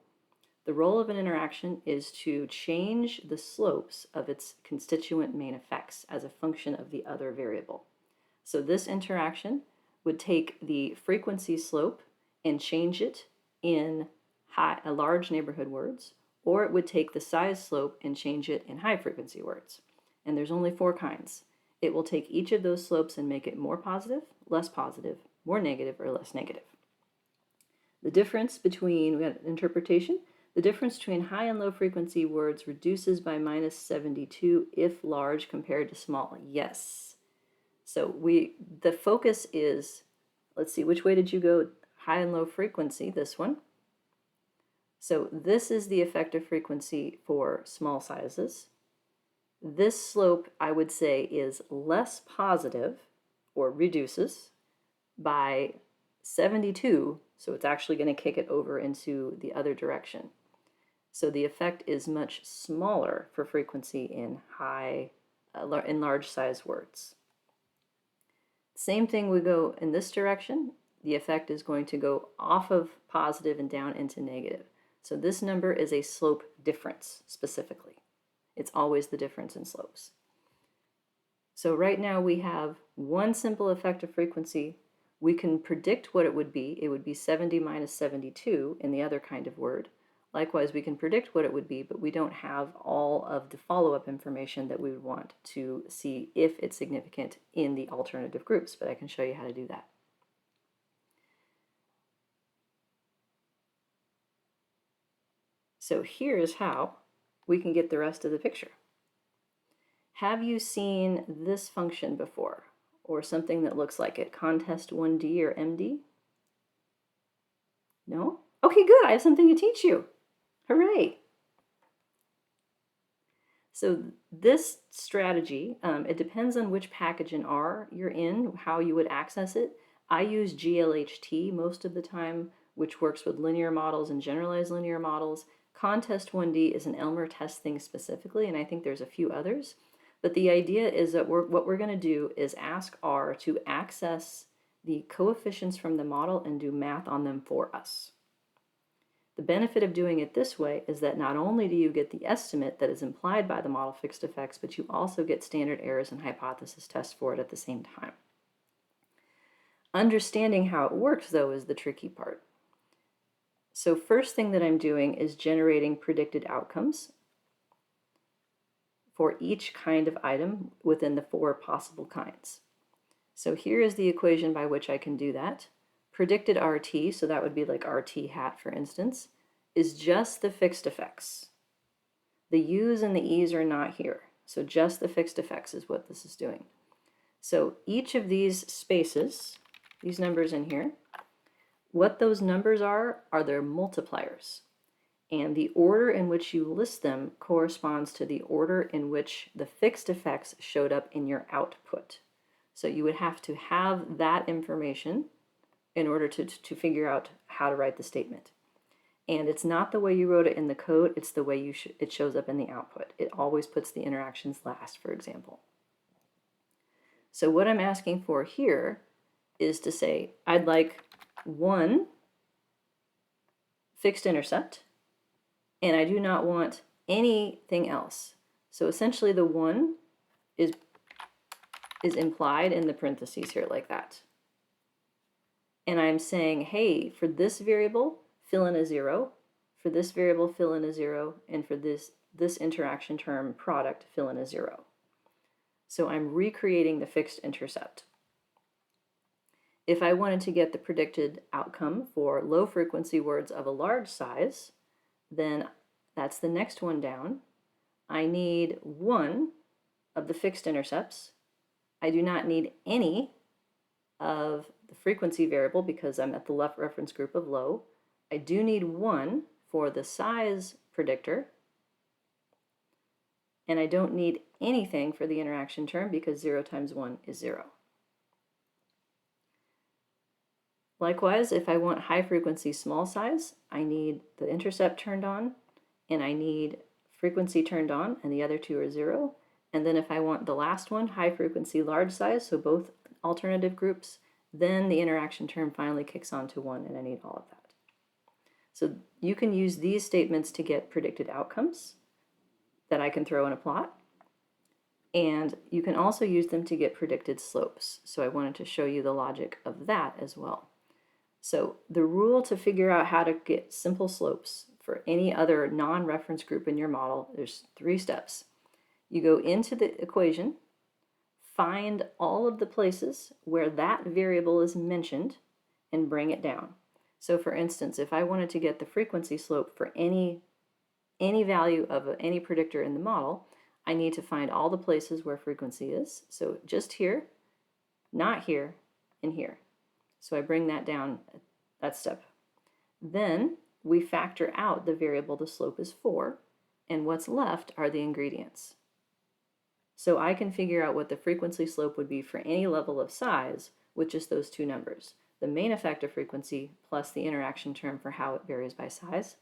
The role of an interaction is to change the slopes of its constituent main effects as a function of the other variable. So this interaction would take the frequency slope and change it in large neighborhood words, or it would take the size slope and change it in high frequency words. And there's only 4 kinds. It will take each of those slopes and make it more positive, less positive, more negative, or less negative. The difference between, we had interpretation, the difference between high and low frequency words reduces by minus 72 if large compared to small. Yes. So the focus is, let's see, which way did you go? High and low frequency, this one. So this is the effective frequency for small sizes. This slope, I would say, is less positive or reduces by 72, so it's actually going to kick it over into the other direction. So the effect is much smaller for frequency in in large size words. Same thing would go in this direction. The effect is going to go off of positive and down into negative. So this number is a slope difference specifically. It's always the difference in slopes. So right now we have one simple effective frequency. We can predict what it would be. It would be 70 minus 72 in the other kind of word. Likewise, we can predict what it would be, but we don't have all of the follow-up information that we would want to see if it's significant in the alternative groups, but I can show you how to do that. So here's how we can get the rest of the picture. Have you seen this function before, or something that looks like it? Contest 1D or MD? No? Okay, good. I have something to teach you. Hooray! So this strategy, it depends on which package in R you're in, how you would access it. I use GLHT most of the time, which works with linear models and generalized linear models. Contest 1D is an Elmer test thing specifically, and I think there's a few others. But the idea is that what we're going to do is ask R to access the coefficients from the model and do math on them for us. The benefit of doing it this way is that not only do you get the estimate that is implied by the model fixed effects, but you also get standard errors and hypothesis tests for it at the same time. Understanding how it works, though, is the tricky part. So first thing that I'm doing is generating predicted outcomes for each kind of item within the 4 possible kinds. So here is the equation by which I can do that. Predicted RT, so that would be like RT hat, for instance, is just the fixed effects. The U's and the E's are not here, so just the fixed effects is what this is doing. So each of these spaces, these numbers in here, what those numbers are their multipliers. And the order in which you list them corresponds to the order in which the fixed effects showed up in your output. So you would have to have that information in order to figure out how to write the statement. And it's not the way you wrote it in the code, it's the way it shows up in the output. It always puts the interactions last, for example. So what I'm asking for here is to say, I'd like 1 fixed intercept, and I do not want anything else. So essentially the 1 is implied in the parentheses here like that. And I'm saying, hey, for this variable, fill in a 0. For this variable, fill in a 0. And for this interaction term product, fill in a 0. So I'm recreating the fixed intercept. If I wanted to get the predicted outcome for low frequency words of a large size, then that's the next one down. I need 1 of the fixed intercepts. I do not need any of the frequency variable because I'm at the left reference group of low. I do need 1 for the size predictor. And I don't need anything for the interaction term because 0 times 1 is 0. Likewise, if I want high frequency small size, I need the intercept turned on, and I need frequency turned on, and the other 2 are 0. And then if I want the last one, high frequency large size, so both alternative groups, then the interaction term finally kicks on to 1, and I need all of that. So you can use these statements to get predicted outcomes that I can throw in a plot. And you can also use them to get predicted slopes. So I wanted to show you the logic of that as well. So the rule to figure out how to get simple slopes for any other non-reference group in your model, there's 3 steps. You go into the equation, find all of the places where that variable is mentioned, and bring it down. So for instance, if I wanted to get the frequency slope for any value of any predictor in the model, I need to find all the places where frequency is. So just here, not here, and here. So I bring that down, that step. Then we factor out the variable the slope is for, and what's left are the ingredients. So I can figure out what the frequency slope would be for any level of size with just those two numbers. The main effective frequency plus the interaction term for how it varies by size.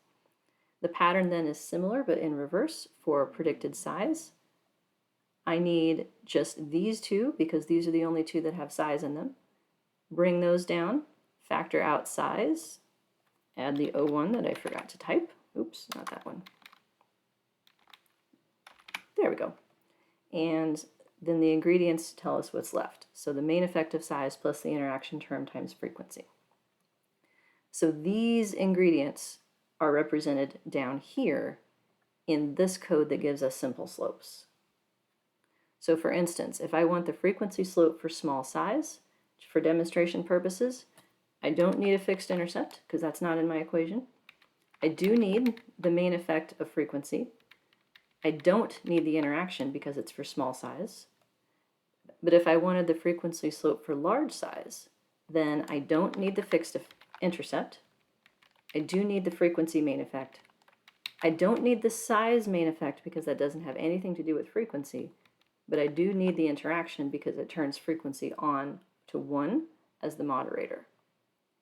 The pattern then is similar but in reverse for predicted size. I need just these two because these are the only two that have size in them. Bring those down, factor out size, add the O1 that I forgot to type. Oops, not that one. There we go. And then the ingredients tell us what's left. So the main effective size plus the interaction term times frequency. So these ingredients are represented down here in this code that gives us simple slopes. So for instance, if I want the frequency slope for small size, for demonstration purposes, I don't need a fixed intercept because that's not in my equation. I do need the main effect of frequency. I don't need the interaction because it's for small size. But if I wanted the frequency slope for large size, then I don't need the fixed intercept. I do need the frequency main effect. I don't need the size main effect because that doesn't have anything to do with frequency, but I do need the interaction because it turns frequency on to 1 as the moderator.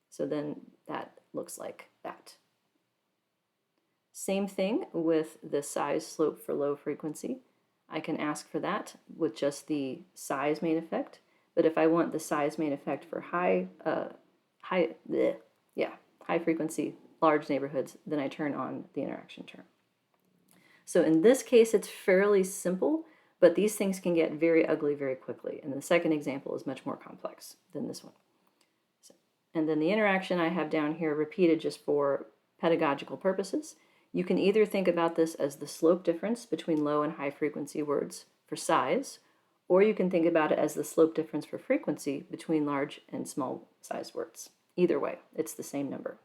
So then that looks like that. Same thing with the size slope for low frequency. I can ask for that with just the size main effect, but if I want the size main effect for high frequency, large neighborhoods, then I turn on the interaction term. So in this case, it's fairly simple, but these things can get very ugly very quickly. And the second example is much more complex than this one. And then the interaction I have down here repeated just for pedagogical purposes. You can either think about this as the slope difference between low and high frequency words for size, or you can think about it as the slope difference for frequency between large and small size words. Either way, it's the same number.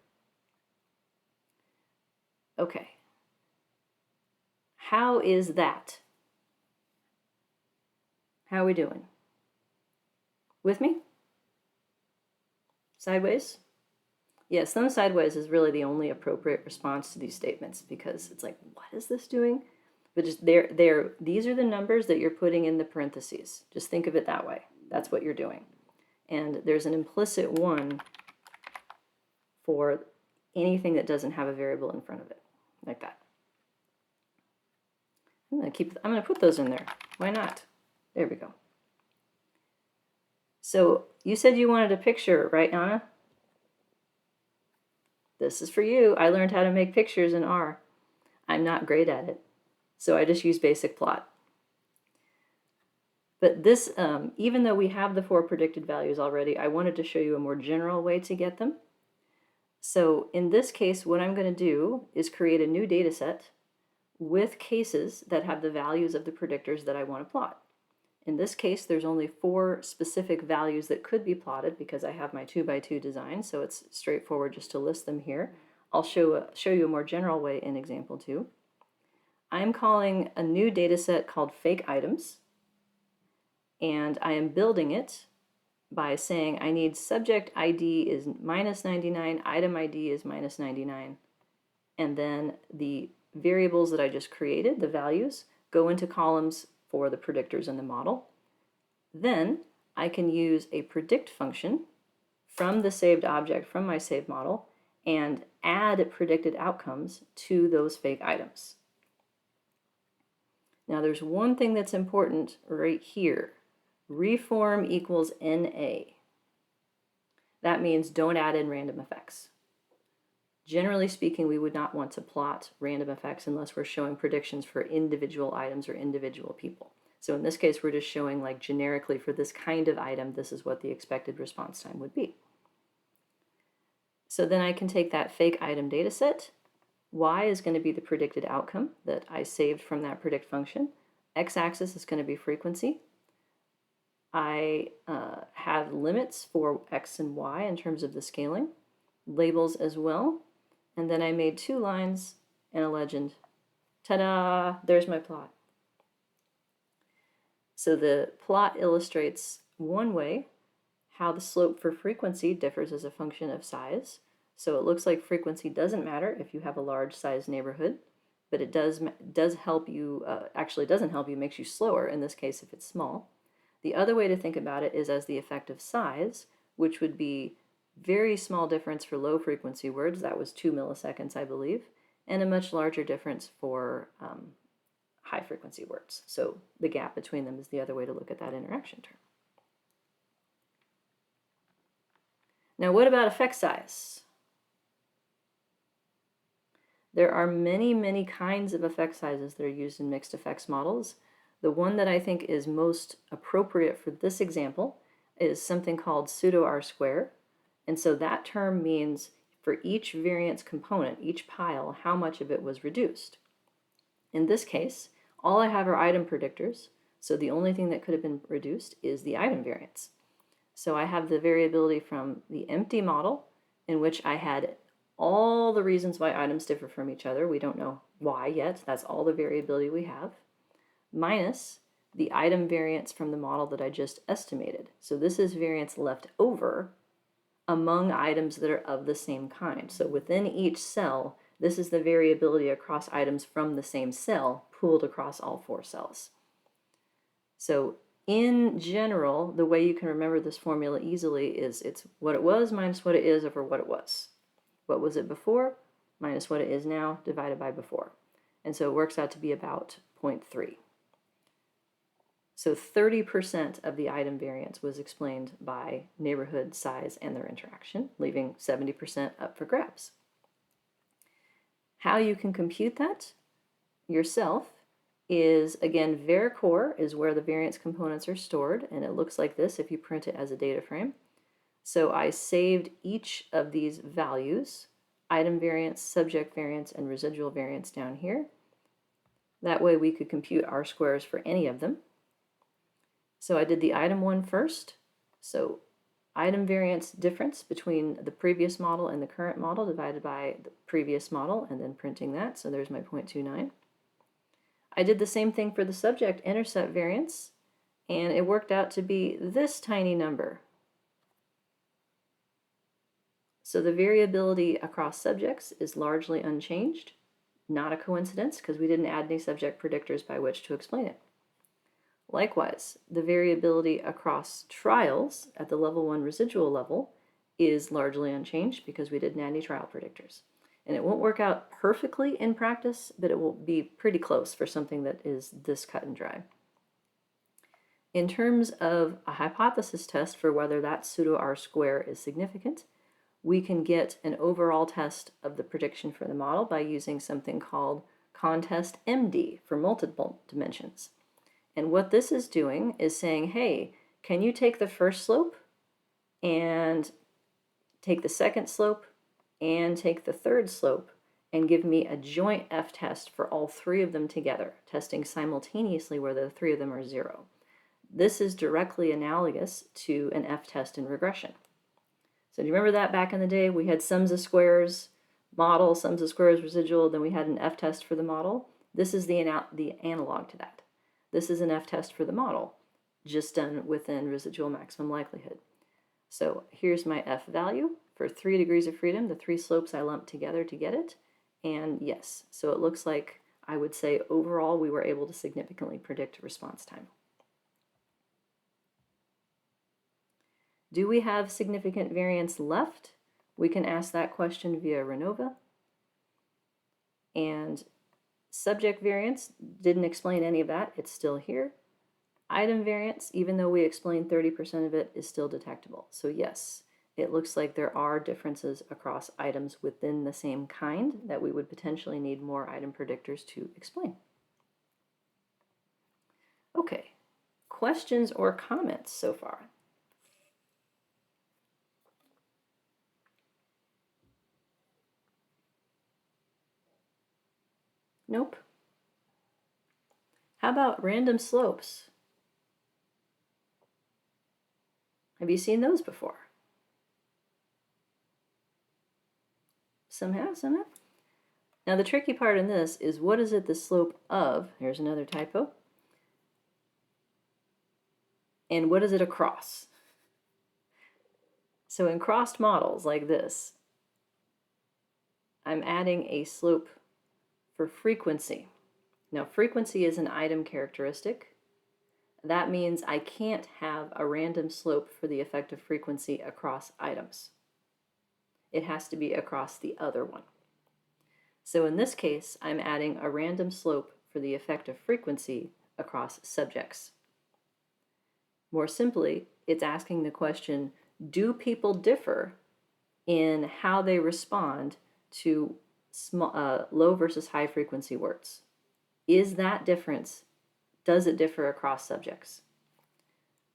Okay. How is that? How are we doing? With me? Sideways? Yes, thumb sideways is really the only appropriate response to these statements because it's like, what is this doing? But just these are the numbers that you're putting in the parentheses. Just think of it that way. That's what you're doing. And there's an implicit 1 for anything that doesn't have a variable in front of it, like that. I'm gonna put those in there. Why not? There we go. So you said you wanted a picture, right, Anna? This is for you. I learned how to make pictures in R. I'm not great at it, so I just use basic plot. But this, even though we have the 4 predicted values already, I wanted to show you a more general way to get them. So in this case, what I'm going to do is create a new data set with cases that have the values of the predictors that I want to plot. In this case, there's only 4 specific values that could be plotted because I have my 2x2 design, so it's straightforward just to list them here. I'll show you a more general way in example 2. I'm calling a new data set called fake items, and I am building it by saying I need subject ID is -99, item ID is -99, and then the variables that I just created, the values, go into columns for the predictors in the model. Then I can use a predict function from the saved object from my saved model and add predicted outcomes to those fake items. Now there's one thing that's important right here. Reform equals NA. That means don't add in random effects. Generally speaking, we would not want to plot random effects unless we're showing predictions for individual items or individual people. So in this case, we're just showing like generically for this kind of item, this is what the expected response time would be. So then I can take that fake item data set. Y is going to be the predicted outcome that I saved from that predict function. X-axis is going to be frequency. I have limits for X and Y in terms of the scaling, labels as well. And then I made 2 lines and a legend. Ta-da! There's my plot. So the plot illustrates one way how the slope for frequency differs as a function of size. So it looks like frequency doesn't matter if you have a large size neighborhood, but it does help you, actually doesn't help you, makes you slower, in this case if it's small. The other way to think about it is as the effect of size, which would be very small difference for low frequency words, that was 2 milliseconds, I believe, and a much larger difference for high frequency words. So the gap between them is the other way to look at that interaction term. Now, what about effect size? There are many, many kinds of effect sizes that are used in mixed effects models. The one that I think is most appropriate for this example is something called pseudo R-square. And so that term means for each variance component, each pile, how much of it was reduced. In this case, all I have are item predictors, so the only thing that could have been reduced is the item variance. So I have the variability from the empty model, in which I had all the reasons why items differ from each other. We don't know why yet. That's all the variability we have, minus the item variance from the model that I just estimated. So this is variance left over among items that are of the same kind. So within each cell, this is the variability across items from the same cell pooled across all 4 cells. So in general, the way you can remember this formula easily is it's what it was minus what it is over what it was. What was it before minus what it is now divided by before. And so it works out to be about 0.3. So 30% of the item variance was explained by neighborhood, size, and their interaction, leaving 70% up for grabs. How you can compute that yourself is, again, varchar is where the variance components are stored, and it looks like this if you print it as a data frame. So I saved each of these values, item variance, subject variance, and residual variance down here. That way we could compute R-squares for any of them. So I did the item one first. So item variance difference between the previous model and the current model divided by the previous model, and then printing that. So there's my 0.29. I did the same thing for the subject intercept variance, and it worked out to be this tiny number. So the variability across subjects is largely unchanged. Not a coincidence, because we didn't add any subject predictors by which to explain it. Likewise, the variability across trials at the level 1 residual level is largely unchanged because we didn't add any trial predictors. And it won't work out perfectly in practice, but it will be pretty close for something that is this cut and dry. In terms of a hypothesis test for whether that pseudo R-square is significant, we can get an overall test of the prediction for the model by using something called contest MD for multiple dimensions. And what this is doing is saying, hey, can you take the first slope and take the second slope and take the third slope and give me a joint F-test for all 3 of them together, testing simultaneously where the 3 of them are 0. This is directly analogous to an F-test in regression. So do you remember that back in the day? We had sums of squares model, sums of squares residual, then we had an F-test for the model. This is the analog to that. This is an F-test for the model, just done within residual maximum likelihood. So here's my F value for 3 degrees of freedom, the 3 slopes I lumped together to get it. And yes, so it looks like I would say overall we were able to significantly predict response time. Do we have significant variance left? We can ask that question via RENOVA. And subject variance, didn't explain any of that, it's still here. Item variance, even though we explained 30% of it, is still detectable. So yes, it looks like there are differences across items within the same kind that we would potentially need more item predictors to explain. Okay, questions or comments so far? Nope. How about random slopes? Have you seen those before? Some have, some have. Now the tricky part in this is what is it the slope of? Here's another typo. And what is it across? So in crossed models like this, I'm adding a slope for frequency. Now frequency is an item characteristic. that means I can't have a random slope for the effective frequency across items. It has to be across the other one. So in this case, I'm adding a random slope for the effective frequency across subjects. More simply, it's asking the question, do people differ in how they respond to low versus high frequency words? Is that difference, does it differ across subjects?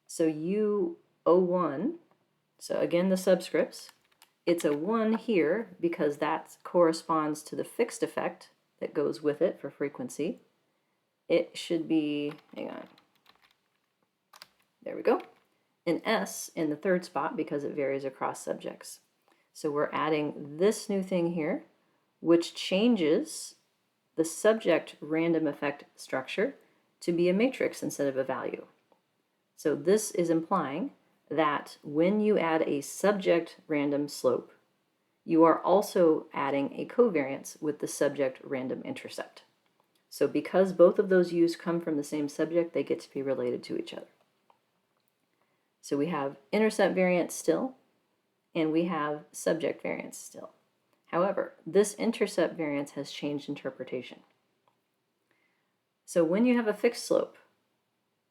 So U01, so again the subscripts, it's a 1 here because that corresponds to the fixed effect that goes with it for frequency. It should be, hang on, there we go, an S in the third spot because it varies across subjects. So we're adding this new thing here, which changes the subject random effect structure to be a matrix instead of a value. So this is implying that when you add a subject random slope, you are also adding a covariance with the subject random intercept. So because both of those U's come from the same subject, they get to be related to each other. So we have intercept variance still, and we have subject variance still. However, this intercept variance has changed interpretation. So when you have a fixed slope,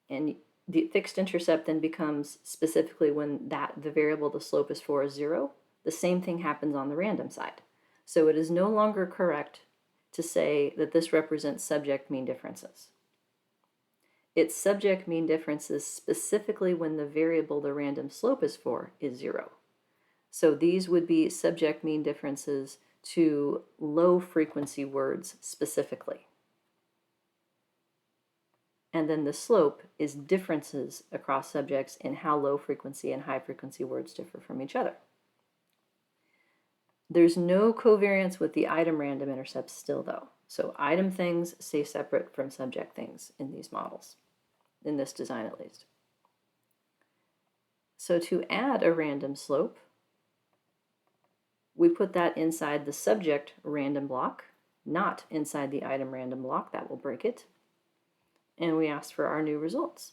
and the fixed intercept then becomes specifically when the variable the slope is for is 0, the same thing happens on the random side. So it is no longer correct to say that this represents subject mean differences. It's subject mean differences specifically when the variable the random slope is for is 0. So these would be subject mean differences to low frequency words specifically. And then the slope is differences across subjects in how low frequency and high frequency words differ from each other. There's no covariance with the item random intercepts still though. So item things stay separate from subject things in these models, in this design at least. So to add a random slope, we put that inside the subject random block, not inside the item random block, that will break it. And we ask for our new results.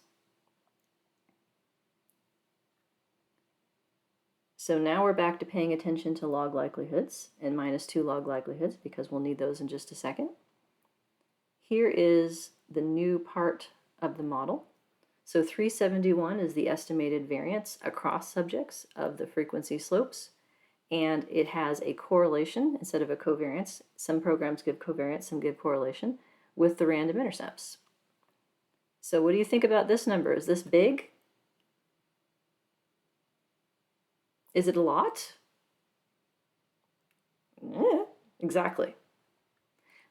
So now we're back to paying attention to log likelihoods and -2 log likelihoods because we'll need those in just a second. Here is the new part of the model. So 371 is the estimated variance across subjects of the frequency slopes, and it has a correlation instead of a covariance. Some programs give covariance, some give correlation with the random intercepts. So what do you think about this number? Is this big? Is it a lot? Exactly.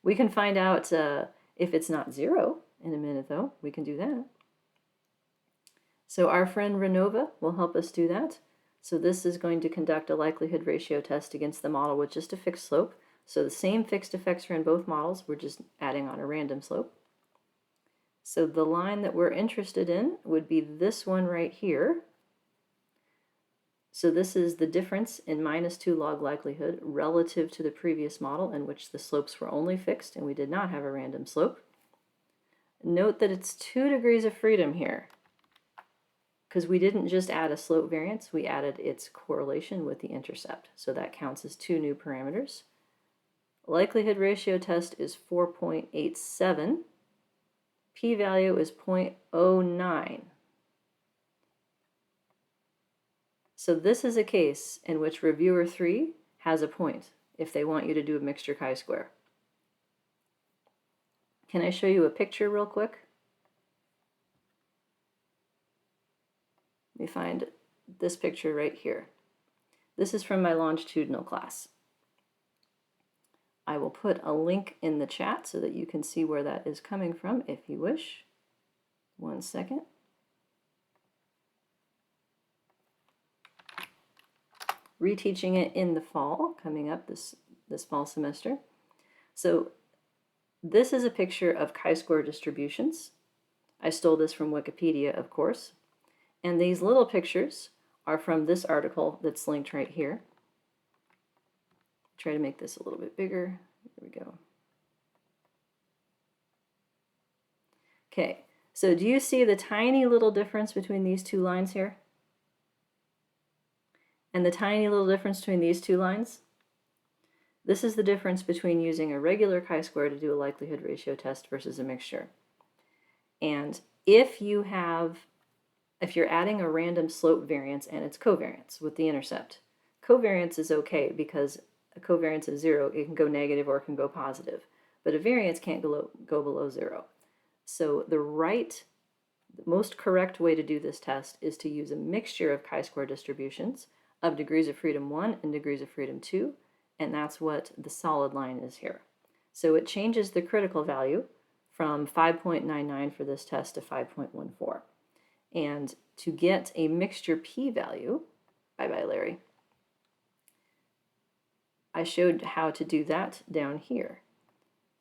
We can find out if it's not 0 in a minute though. We can do that. So our friend Renova will help us do that. So this is going to conduct a likelihood ratio test against the model with just a fixed slope. So the same fixed effects are in both models. We're just adding on a random slope. So the line that we're interested in would be this one right here. So this is the difference in -2 log likelihood relative to the previous model in which the slopes were only fixed and we did not have a random slope. Note that it's 2 degrees of freedom here because we didn't just add a slope variance, we added its correlation with the intercept. So that counts as 2 new parameters. Likelihood ratio test is 4.87. P-value is 0.09. So this is a case in which reviewer 3 has a point if they want you to do a mixture chi-square. Can I show you a picture real quick? Let me find this picture right here. This is from my longitudinal class. I will put a link in the chat so that you can see where that is coming from if you wish. 1 second. Reteaching it in the fall, coming up this fall semester. So this is a picture of chi-square distributions. I stole this from Wikipedia, of course. And these little pictures are from this article that's linked right here. Try to make this a little bit bigger. Here we go. Okay, So do you see the tiny little difference between these two lines here? And the tiny little difference between these two lines? This is the difference between using a regular chi-square to do a likelihood ratio test versus a mixture. And if you're adding a random slope variance and it's covariance with the intercept, covariance is okay because a covariance of 0, it can go negative or it can go positive, but a variance can't go below 0. So the most correct way to do this test is to use a mixture of chi-square distributions of degrees of freedom 1 and degrees of freedom 2, and that's what the solid line is here. So it changes the critical value from 5.99 for this test to 5.14. And to get a mixture p-value, bye-bye Larry, I showed how to do that down here.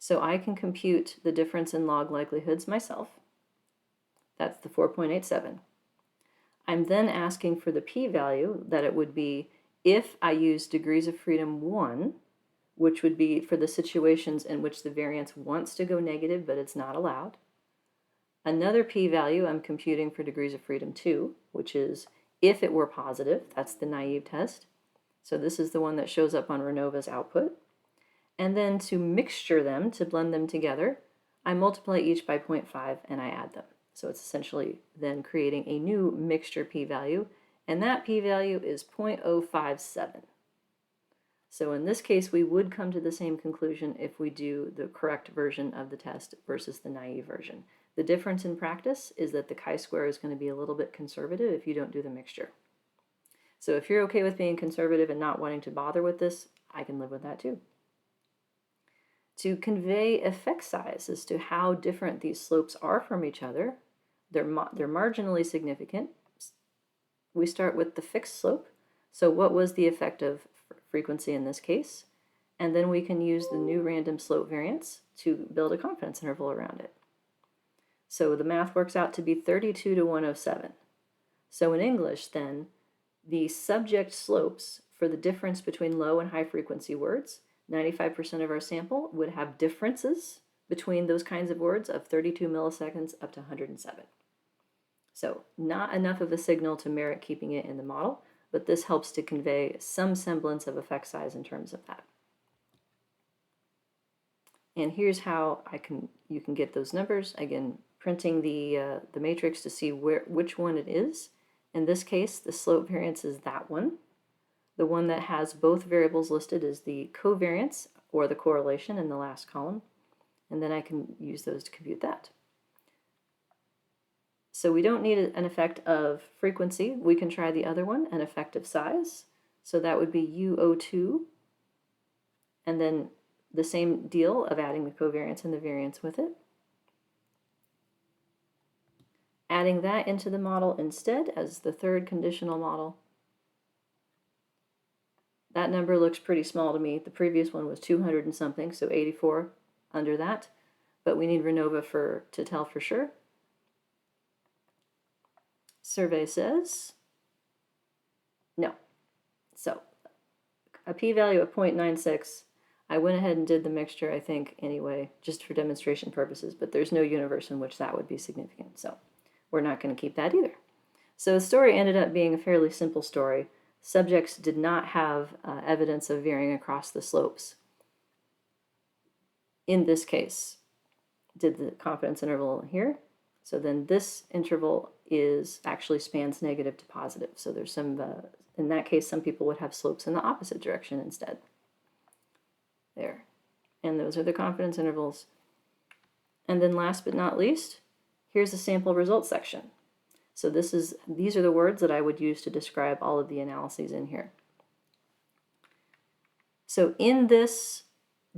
So I can compute the difference in log likelihoods myself. That's the 4.87. I'm then asking for the p-value that it would be if I use degrees of freedom 1, which would be for the situations in which the variance wants to go negative, but it's not allowed. Another p-value I'm computing for degrees of freedom 2, which is if it were positive, that's the naive test. So this is the one that shows up on Renova's output. And then to mixture them, to blend them together, I multiply each by 0.5 and I add them. So it's essentially then creating a new mixture p-value, and that p-value is 0.057. So in this case, we would come to the same conclusion if we do the correct version of the test versus the naive version. The difference in practice is that the chi-square is going to be a little bit conservative if you don't do the mixture. So if you're okay with being conservative and not wanting to bother with this, I can live with that too. To convey effect size as to how different these slopes are from each other, they're marginally significant. We start with the fixed slope. So what was the effective frequency in this case? And then we can use the new random slope variance to build a confidence interval around it. So the math works out to be 32 to 107. So in English then, the subject slopes for the difference between low and high frequency words, 95% of our sample would have differences between those kinds of words of 32 milliseconds up to 107. So not enough of a signal to merit keeping it in the model, but this helps to convey some semblance of effect size in terms of that. And here's how you can get those numbers. Again, printing the matrix to see which one it is. In this case, the slope variance is that one. The one that has both variables listed is the covariance or the correlation in the last column. And then I can use those to compute that. So we don't need an effect of frequency. We can try the other one, an effect of size. So that would be UO2. And then the same deal of adding the covariance and the variance with it. Adding that into the model instead as the third conditional model. That number looks pretty small to me. The previous one was 200 and something, so 84 under that. But we need Renova to tell for sure. Survey says no. So a p-value of 0.96. I went ahead and did the mixture, I think, anyway, just for demonstration purposes, but there's no universe in which that would be significant. So we're not going to keep that either. So the story ended up being a fairly simple story. Subjects did not have evidence of varying across the slopes. In this case, did the confidence interval here. So then this interval actually spans negative to positive. So there's some, in that case, some people would have slopes in the opposite direction instead. There. And those are the confidence intervals. And then last but not least, here's the sample results section. So these are the words that I would use to describe all of the analyses in here. So in this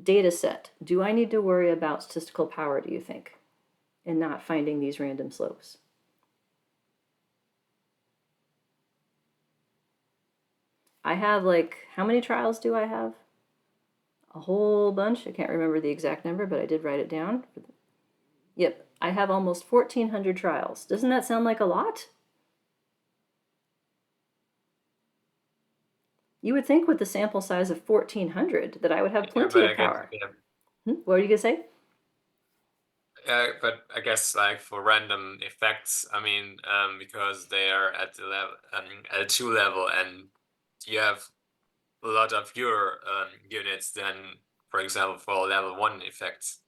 data set, do I need to worry about statistical power, do you think, in not finding these random slopes? I have how many trials do I have? A whole bunch. I can't remember the exact number, but I did write it down. Yep, I have almost 1,400 trials. Doesn't that sound like a lot? You would think with the sample size of 1,400 that I would have plenty of power. What were you going to say?
But I guess like for random effects, I mean, because they are at the level, at a 2 level, and you have a lot of fewer units than, for example, for level 1 effects.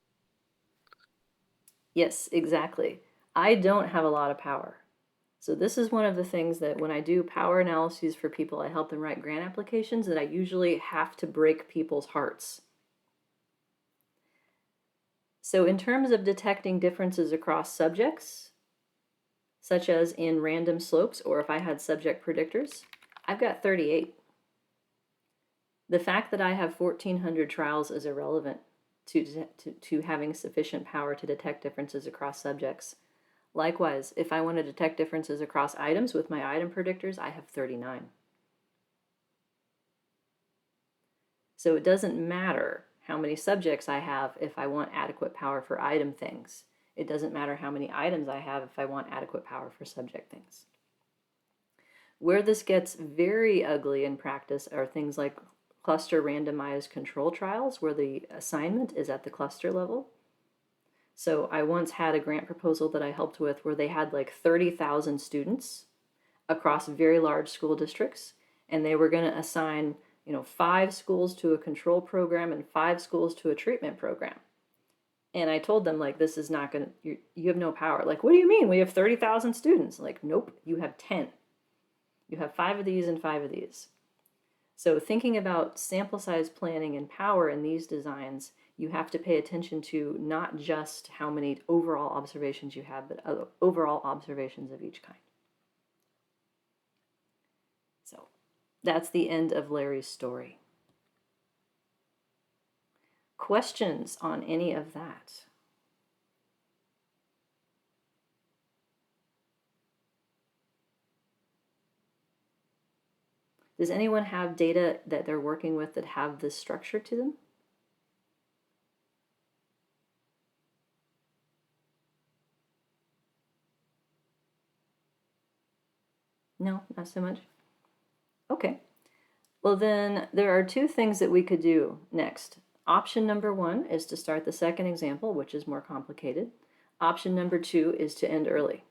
Yes, exactly. I don't have a lot of power. So this is one of the things that when I do power analyses for people, I help them write grant applications, that I usually have to break people's hearts. So in terms of detecting differences across subjects, such as in random slopes, or if I had subject predictors, I've got 38. The fact that I have 1,400 trials is irrelevant to having sufficient power to detect differences across subjects. Likewise, if I want to detect differences across items with my item predictors, I have 39. So it doesn't matter how many subjects I have if I want adequate power for item things. It doesn't matter how many items I have if I want adequate power for subject things. Where this gets very ugly in practice are things like cluster randomized control trials, where the assignment is at the cluster level. So I once had a grant proposal that I helped with where they had like 30,000 students across very large school districts, and they were going to assign 5 schools to a control program and 5 schools to a treatment program. And I told them, like, this is not going to, you have no power. Like, what do you mean? We have 30,000 students. Like, nope, you have 10. You have 5 of these and 5 of these. So thinking about sample size planning and power in these designs, you have to pay attention to not just how many overall observations you have, but overall observations of each kind. So that's the end of Larry's story. Questions on any of that? Does anyone have data that they're working with that have this structure to them? No, not so much. Okay. Well, then there are 2 things that we could do next. Option number 1 is to start the second example, which is more complicated. Option number 2 is to end early.